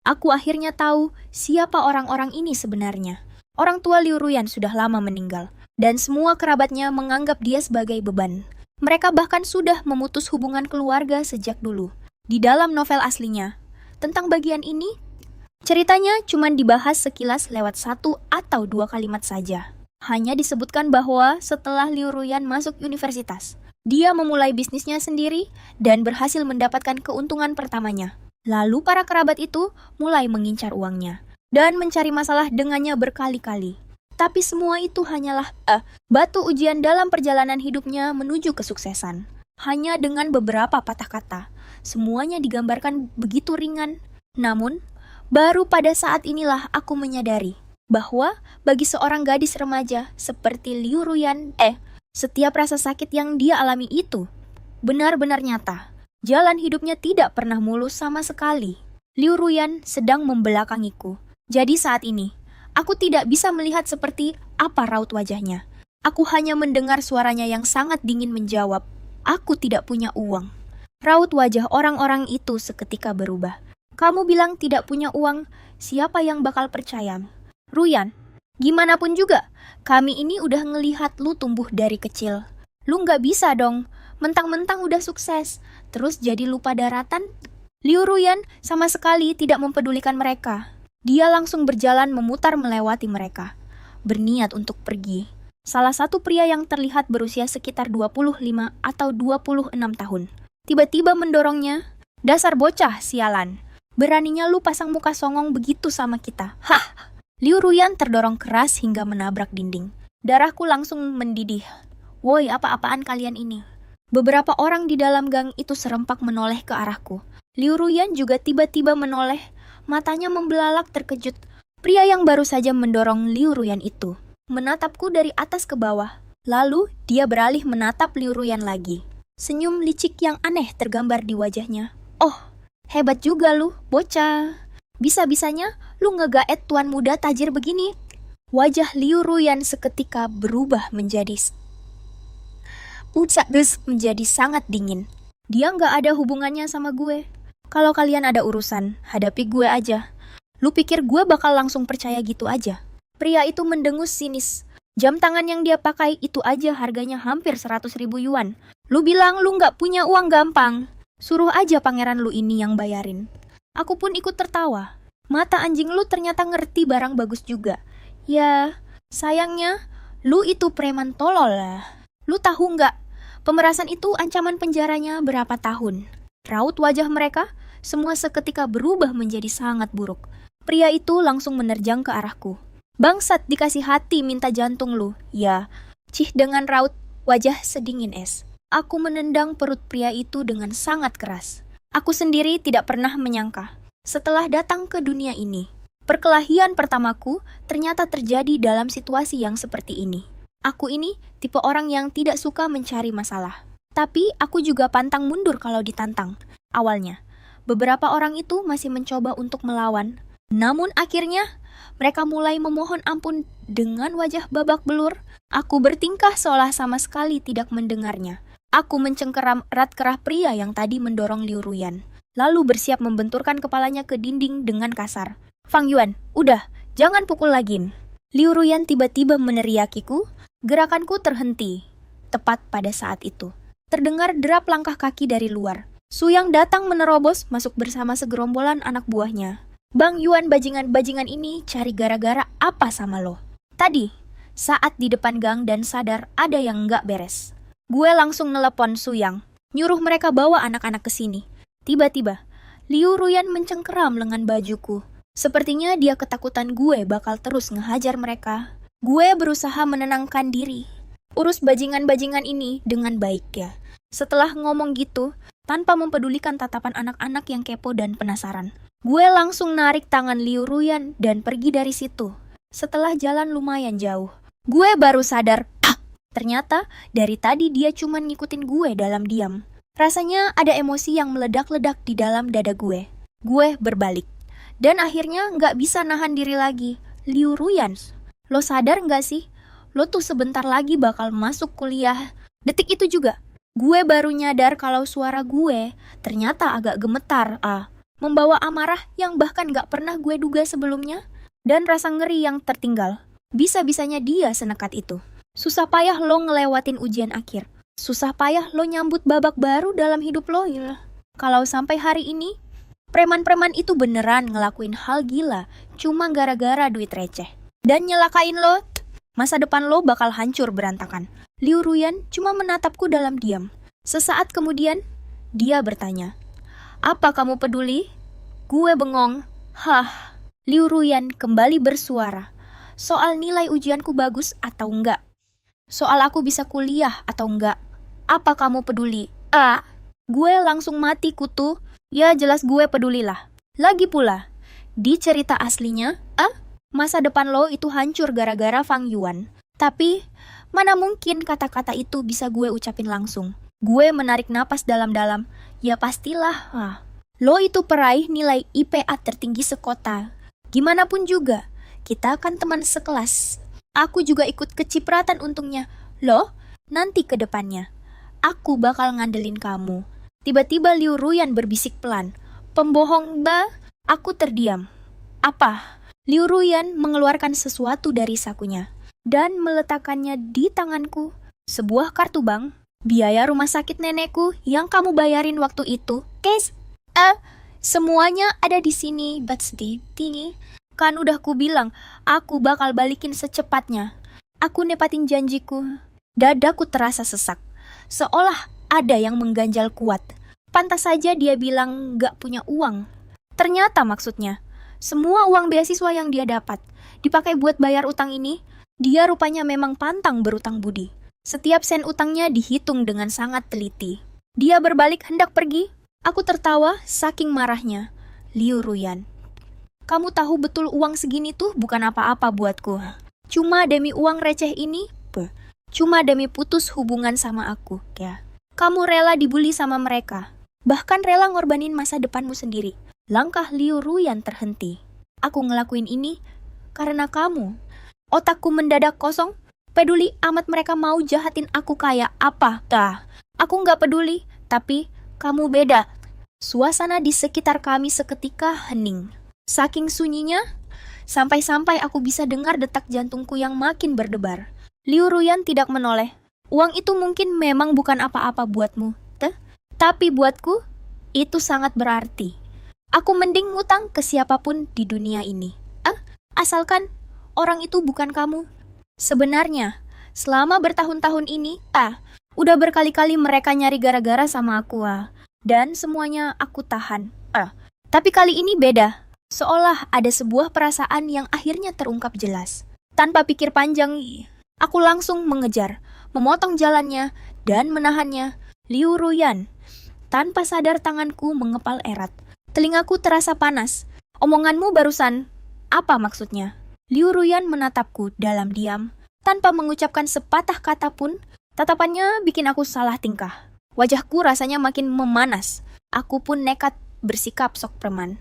aku akhirnya tahu siapa orang-orang ini sebenarnya. Orang tua Liu Ruyan sudah lama meninggal, dan semua kerabatnya menganggap dia sebagai beban. Mereka bahkan sudah memutus hubungan keluarga sejak dulu. Di dalam novel aslinya, tentang bagian ini, ceritanya cuma dibahas sekilas lewat 1 atau 2 kalimat saja. Hanya disebutkan bahwa setelah Liu Ruyan masuk universitas, dia memulai bisnisnya sendiri dan berhasil mendapatkan keuntungan pertamanya. Lalu para kerabat itu mulai mengincar uangnya dan mencari masalah dengannya berkali-kali. Tapi semua itu hanyalah batu ujian dalam perjalanan hidupnya menuju kesuksesan. Hanya dengan beberapa patah kata, semuanya digambarkan begitu ringan. Namun, baru pada saat inilah aku menyadari bahwa bagi seorang gadis remaja seperti Liu Ruyan, setiap rasa sakit yang dia alami itu benar-benar nyata. Jalan hidupnya tidak pernah mulus sama sekali. Liu Ruyan sedang membelakangiku. Jadi saat ini, aku tidak bisa melihat seperti apa raut wajahnya. Aku hanya mendengar suaranya yang sangat dingin menjawab, "Aku tidak punya uang." Raut wajah orang-orang itu seketika berubah. Kamu bilang tidak punya uang, siapa yang bakal percaya? Ruyan, gimana pun juga, kami ini udah ngelihat lu tumbuh dari kecil. Lu nggak bisa dong, mentang-mentang udah sukses, terus jadi lupa daratan. Liu Ruyan sama sekali tidak mempedulikan mereka. Dia langsung berjalan memutar melewati mereka, berniat untuk pergi. Salah satu pria yang terlihat berusia sekitar 25 atau 26 tahun, tiba-tiba mendorongnya. "Dasar bocah, sialan. Beraninya lu pasang muka songong begitu sama kita." Hah! Liu Ruyan terdorong keras hingga menabrak dinding. Darahku langsung mendidih. Woi, apa-apaan kalian ini? Beberapa orang di dalam gang itu serempak menoleh ke arahku. Liu Ruyan juga tiba-tiba menoleh, matanya membelalak terkejut. Pria yang baru saja mendorong Liu Ruyan itu menatapku dari atas ke bawah. Lalu dia beralih menatap Liu Ruyan lagi. Senyum licik yang aneh tergambar di wajahnya. "Oh, hebat juga lu, bocah. Bisa-bisanya lu ngegaet tuan muda tajir begini." Wajah Liu Ruyan seketika berubah menjadi sangat dingin. Dia nggak ada hubungannya sama gue. Kalau kalian ada urusan, hadapi gue aja. Lu pikir gue bakal langsung percaya gitu aja? Pria itu mendengus sinis. Jam tangan yang dia pakai itu aja harganya hampir 100.000 yuan. Lu bilang lu nggak punya uang gampang. Suruh aja pangeran lu ini yang bayarin. Aku pun ikut tertawa. Mata anjing lu ternyata ngerti barang bagus juga. Ya, sayangnya lu itu preman tolol lah. Lu tahu nggak? Pemerasan itu ancaman penjaranya berapa tahun? Raut wajah mereka semua seketika berubah menjadi sangat buruk. Pria itu langsung menerjang ke arahku. "Bangsat, dikasih hati minta jantung lu." Ya, cih dengan raut wajah sedingin es. Aku menendang perut pria itu dengan sangat keras. Aku sendiri tidak pernah menyangka. Setelah datang ke dunia ini, perkelahian pertamaku ternyata terjadi dalam situasi yang seperti ini. Aku ini tipe orang yang tidak suka mencari masalah. Tapi aku juga pantang mundur kalau ditantang. Awalnya, beberapa orang itu masih mencoba untuk melawan. Namun akhirnya, mereka mulai memohon ampun dengan wajah babak belur. Aku bertingkah seolah sama sekali tidak mendengarnya. Aku mencengkeram erat kerah pria yang tadi mendorong Liu Ruyan, lalu bersiap membenturkan kepalanya ke dinding dengan kasar. Fang Yuan, udah, jangan pukul lagi. Liu Ruyan tiba-tiba meneriakiku. Gerakanku terhenti. Tepat pada saat itu, terdengar derap langkah kaki dari luar. Su Yang datang menerobos masuk bersama segerombolan anak buahnya. Bang Yuan, bajingan-bajingan ini cari gara-gara apa sama lo? Tadi, saat di depan gang dan sadar ada yang nggak beres. Gue langsung nelepon Su Yang, nyuruh mereka bawa anak-anak ke sini. Tiba-tiba, Liu Ruyan mencengkeram lengan bajuku. Sepertinya dia ketakutan gue bakal terus ngehajar mereka. Gue berusaha menenangkan diri. Urus bajingan-bajingan ini dengan baik ya. Setelah ngomong gitu, tanpa mempedulikan tatapan anak-anak yang kepo dan penasaran, gue langsung narik tangan Liu Ruyan dan pergi dari situ. Setelah jalan lumayan jauh, gue baru sadar, ternyata dari tadi dia cuma ngikutin gue dalam diam. Rasanya ada emosi yang meledak-ledak di dalam dada gue. Gue berbalik. Dan akhirnya nggak bisa nahan diri lagi. Liu Ruyan, lo sadar nggak sih? Lo tuh sebentar lagi bakal masuk kuliah. Detik itu juga, gue baru nyadar kalau suara gue ternyata agak gemetar. Membawa amarah yang bahkan nggak pernah gue duga sebelumnya. Dan rasa ngeri yang tertinggal. Bisa-bisanya dia senekat itu. Susah payah lo ngelewatin ujian akhir. Susah payah lo nyambut babak baru dalam hidup lo. Kalau sampai hari ini, preman-preman itu beneran ngelakuin hal gila cuma gara-gara duit receh. Dan nyelakain lo, masa depan lo bakal hancur berantakan. Liu Ruyan cuma menatapku dalam diam. Sesaat kemudian, dia bertanya, "Apa kamu peduli?" Gue bengong. Liu Ruyan kembali bersuara. Soal nilai ujianku bagus atau enggak. Soal aku bisa kuliah atau enggak. Apa kamu peduli? Gue langsung mati kutu. Ya jelas gue pedulilah. Lagi pula, di cerita aslinya, masa depan lo itu hancur gara-gara Fang Yuan. Tapi, mana mungkin kata-kata itu bisa gue ucapin langsung. Gue menarik napas dalam-dalam. Ya pastilah, lo itu peraih nilai IPA tertinggi sekota. Gimana pun juga, kita kan teman sekelas. Aku juga ikut kecipratan untungnya. Lo, nanti ke depannya, aku bakal ngandelin kamu. Tiba-tiba Liu Ruyan berbisik pelan. Pembohong, Aku terdiam. Apa? Liu Ruyan mengeluarkan sesuatu dari sakunya dan meletakkannya di tanganku. Sebuah kartu bank, biaya rumah sakit nenekku yang kamu bayarin waktu itu. Case, semuanya ada di sini, Batsdi. Kan udah ku bilang, aku bakal balikin secepatnya. Aku nepatin janjiku. Dadaku terasa sesak, seolah ada yang mengganjal kuat. Pantas saja dia bilang gak punya uang. Ternyata maksudnya, semua uang beasiswa yang dia dapat dipakai buat bayar utang ini. Dia rupanya memang pantang berutang budi. Setiap sen utangnya dihitung dengan sangat teliti. Dia berbalik hendak pergi. Aku tertawa saking marahnya. Liu Ruyan, kamu tahu betul uang segini tuh bukan apa-apa buatku. Cuma demi uang receh ini, cuma demi putus hubungan sama aku, ya. Kamu rela dibully sama mereka. Bahkan rela ngorbanin masa depanmu sendiri. Langkah Liu Ruyan terhenti. Aku ngelakuin ini karena kamu. Otakku mendadak kosong. Peduli amat mereka mau jahatin aku kayak apa. Aku nggak peduli, tapi kamu beda. Suasana di sekitar kami seketika hening. Saking sunyinya, sampai-sampai aku bisa dengar detak jantungku yang makin berdebar. Liu Ruyan tidak menoleh. Uang itu mungkin memang bukan apa-apa buatmu, tapi buatku, itu sangat berarti. Aku mending ngutang ke siapapun di dunia ini. Asalkan orang itu bukan kamu. Sebenarnya, selama bertahun-tahun ini, udah berkali-kali mereka nyari gara-gara sama aku, dan semuanya aku tahan. Tapi kali ini beda. Seolah ada sebuah perasaan yang akhirnya terungkap jelas. Tanpa pikir panjang, aku langsung mengejar, memotong jalannya, dan menahannya. Liu Ruyan. Tanpa sadar tanganku mengepal erat. Telingaku terasa panas. Omonganmu barusan, apa maksudnya? Liu Ruyan menatapku dalam diam. Tanpa mengucapkan sepatah kata pun, tatapannya bikin aku salah tingkah. Wajahku rasanya makin memanas. Aku pun nekat bersikap sok preman.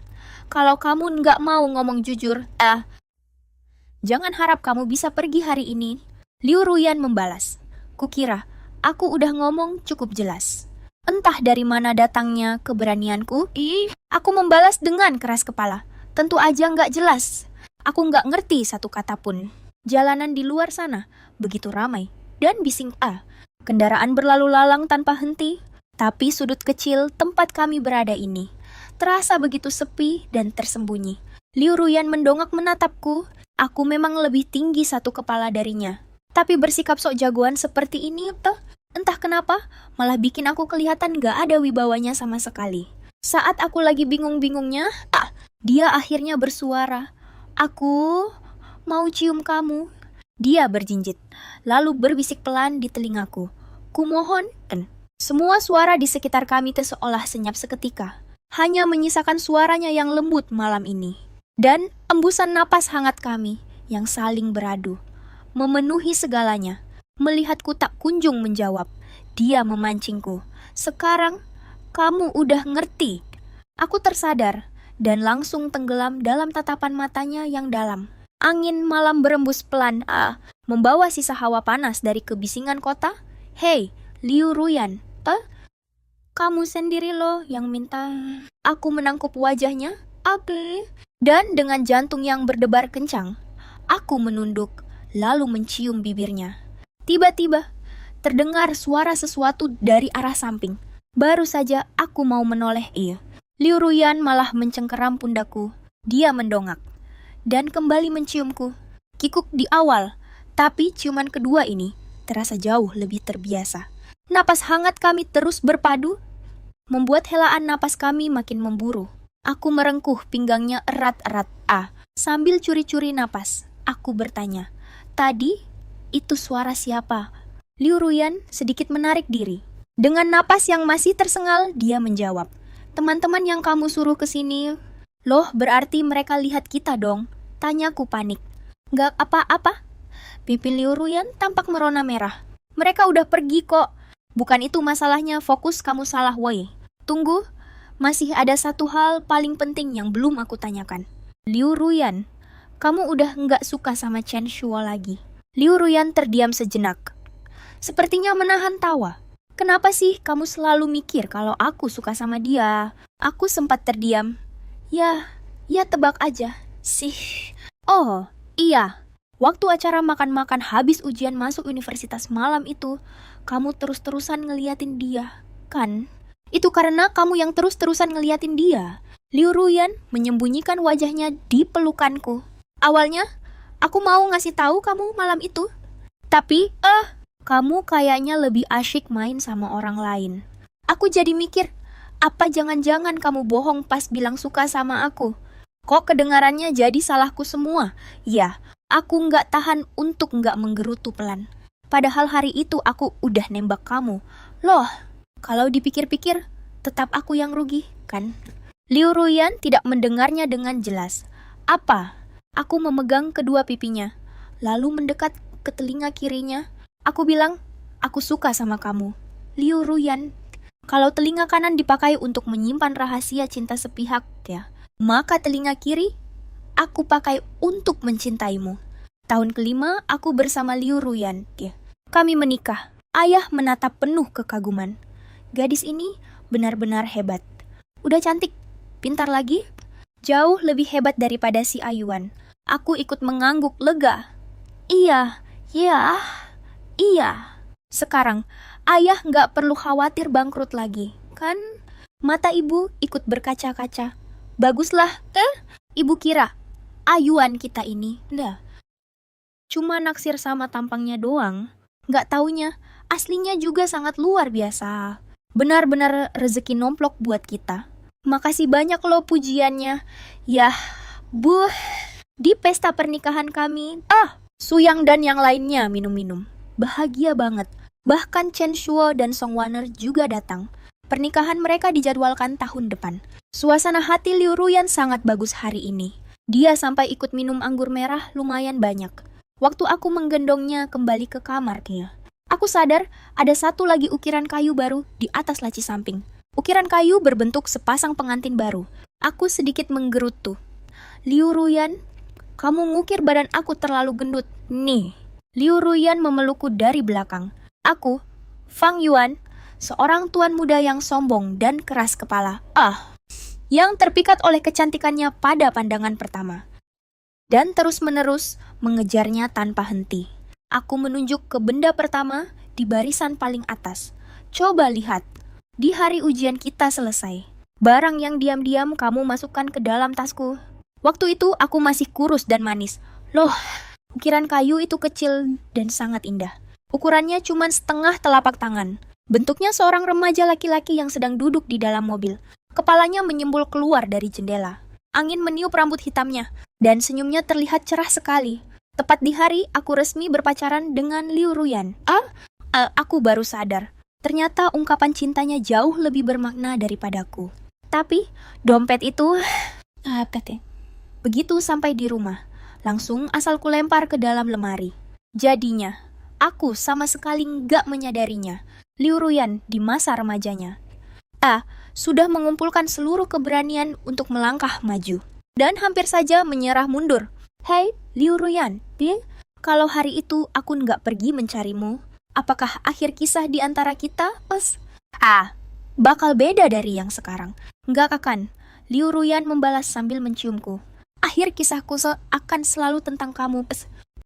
Kalau kamu nggak mau ngomong jujur, jangan harap kamu bisa pergi hari ini. Liu Ruyan membalas. Kukira, aku udah ngomong cukup jelas. Entah dari mana datangnya keberanianku. Aku membalas dengan keras kepala. Tentu aja nggak jelas. Aku nggak ngerti satu kata pun. Jalanan di luar sana begitu ramai dan bising. Kendaraan berlalu lalang tanpa henti. Tapi sudut kecil tempat kami berada ini terasa begitu sepi dan tersembunyi. Liu Ruyan mendongak menatapku. Aku memang lebih tinggi satu kepala darinya. Tapi bersikap sok jagoan seperti ini, entah kenapa, malah bikin aku kelihatan gak ada wibawanya sama sekali. Saat aku lagi bingung-bingungnya, dia akhirnya bersuara. Aku mau cium kamu. Dia berjinjit, lalu berbisik pelan di telingaku. Kumohon. Semua suara di sekitar kami seolah senyap seketika. Hanya menyisakan suaranya yang lembut malam ini. Dan embusan napas hangat kami yang saling beradu. Memenuhi segalanya. Melihatku tak kunjung menjawab. Dia memancingku. Sekarang, kamu udah ngerti. Aku tersadar dan langsung tenggelam dalam tatapan matanya yang dalam. Angin malam berembus pelan, membawa sisa hawa panas dari kebisingan kota. Hei, Liu Ruyan, kamu sendiri loh yang minta. Aku menangkup wajahnya, dan dengan jantung yang berdebar kencang, aku menunduk, lalu mencium bibirnya. Tiba-tiba, terdengar suara sesuatu dari arah samping. Baru saja aku mau menoleh, Liu Ruyan malah mencengkeram pundakku. Dia mendongak dan kembali menciumku. Kikuk di awal, tapi ciuman kedua ini terasa jauh lebih terbiasa. Napas hangat kami terus berpadu, membuat helaan napas kami makin memburu. Aku merengkuh pinggangnya erat-erat. Sambil curi-curi napas, aku bertanya, tadi itu suara siapa? Liu Ruyan sedikit menarik diri. Dengan napas yang masih tersengal, dia menjawab, teman-teman yang kamu suruh ke sini. Loh, berarti mereka lihat kita dong. Tanyaku panik. Gak apa-apa. Pipi Liu Ruyan tampak merona merah. Mereka udah pergi kok. Bukan itu masalahnya, fokus kamu salah, woi. Tunggu, masih ada satu hal paling penting yang belum aku tanyakan. Liu Ruyan, kamu udah nggak suka sama Chen Shuo lagi. Liu Ruyan terdiam sejenak. Sepertinya menahan tawa. Kenapa sih kamu selalu mikir kalau aku suka sama dia? Aku sempat terdiam. Ya tebak aja. Oh, iya. Waktu acara makan-makan habis ujian masuk universitas malam itu, kamu terus-terusan ngeliatin dia, kan? Itu karena kamu yang terus-terusan ngeliatin dia. Liu Ruyan menyembunyikan wajahnya di pelukanku. Awalnya, aku mau ngasih tahu kamu malam itu. Tapi, kamu kayaknya lebih asyik main sama orang lain. Aku jadi mikir, apa jangan-jangan kamu bohong pas bilang suka sama aku? Kok kedengarannya jadi salahku semua? Ya, aku nggak tahan untuk nggak menggerutu pelan. Padahal hari itu aku udah nembak kamu. Loh, kalau dipikir-pikir, tetap aku yang rugi, kan? Liu Ruyan tidak mendengarnya dengan jelas. Apa? Aku memegang kedua pipinya, lalu mendekat ke telinga kirinya. Aku bilang, aku suka sama kamu. Liu Ruyan, kalau telinga kanan dipakai untuk menyimpan rahasia cinta sepihak, maka telinga kiri aku pakai untuk mencintaimu. Tahun kelima, aku bersama Liu Ruyan. Kami menikah. Ayah menatap penuh kekaguman. Gadis ini benar-benar hebat. Udah cantik, pintar lagi. Jauh lebih hebat daripada si Ayuan. Aku ikut mengangguk lega. Iya. Sekarang, ayah nggak perlu khawatir bangkrut lagi, kan? Mata ibu ikut berkaca-kaca. Baguslah, ibu kira Ayuan kita ini, cuma naksir sama tampangnya doang. Nggak taunya, aslinya juga sangat luar biasa. Benar-benar rezeki nomplok buat kita. Makasih banyak loh pujiannya. Yah, di pesta pernikahan kami, Suyang dan yang lainnya minum-minum. bahagia banget. Bahkan Chen Shuo dan Song Waner juga datang. Pernikahan mereka dijadwalkan tahun depan. Suasana hati Liu Ruyan sangat bagus hari ini. Dia sampai ikut minum anggur merah lumayan banyak. Waktu aku menggendongnya kembali ke kamarnya, aku sadar ada satu lagi ukiran kayu baru di atas laci samping. Ukiran kayu berbentuk sepasang pengantin baru. Aku sedikit menggerutu. Liu Ruyan, kamu ngukir badan aku terlalu gendut. Nih. Liu Ruyan memelukku dari belakang. Aku, Fang Yuan, seorang tuan muda yang sombong dan keras kepala. Yang terpikat oleh kecantikannya pada pandangan pertama. Dan terus-menerus mengejarnya tanpa henti. Aku menunjuk ke benda pertama di barisan paling atas. Coba lihat, di hari ujian kita selesai. Barang yang diam-diam kamu masukkan ke dalam tasku. Waktu itu aku masih kurus dan manis. Loh, ukiran kayu itu kecil dan sangat indah. Ukurannya cuma setengah telapak tangan. Bentuknya seorang remaja laki-laki yang sedang duduk di dalam mobil. Kepalanya menyembul keluar dari jendela. Angin meniup rambut hitamnya, dan senyumnya terlihat cerah sekali. Tepat di hari aku resmi berpacaran dengan Liu Ruyan. Aku baru sadar. Ternyata ungkapan cintanya jauh lebih bermakna daripadaku. Tapi, dompet itu... Begitu sampai di rumah, langsung asal kulempar ke dalam lemari. Jadinya, aku sama sekali nggak menyadarinya. Liu Ruyan di masa remajanya sudah mengumpulkan seluruh keberanian untuk melangkah maju. Dan hampir saja menyerah mundur. Hei, Liu Ruyan, kalau hari itu aku nggak pergi mencarimu, apakah akhir kisah di antara kita? Bakal beda dari yang sekarang. Nggak akan. Liu Ruyan membalas sambil menciumku. Akhir kisahku akan selalu tentang kamu.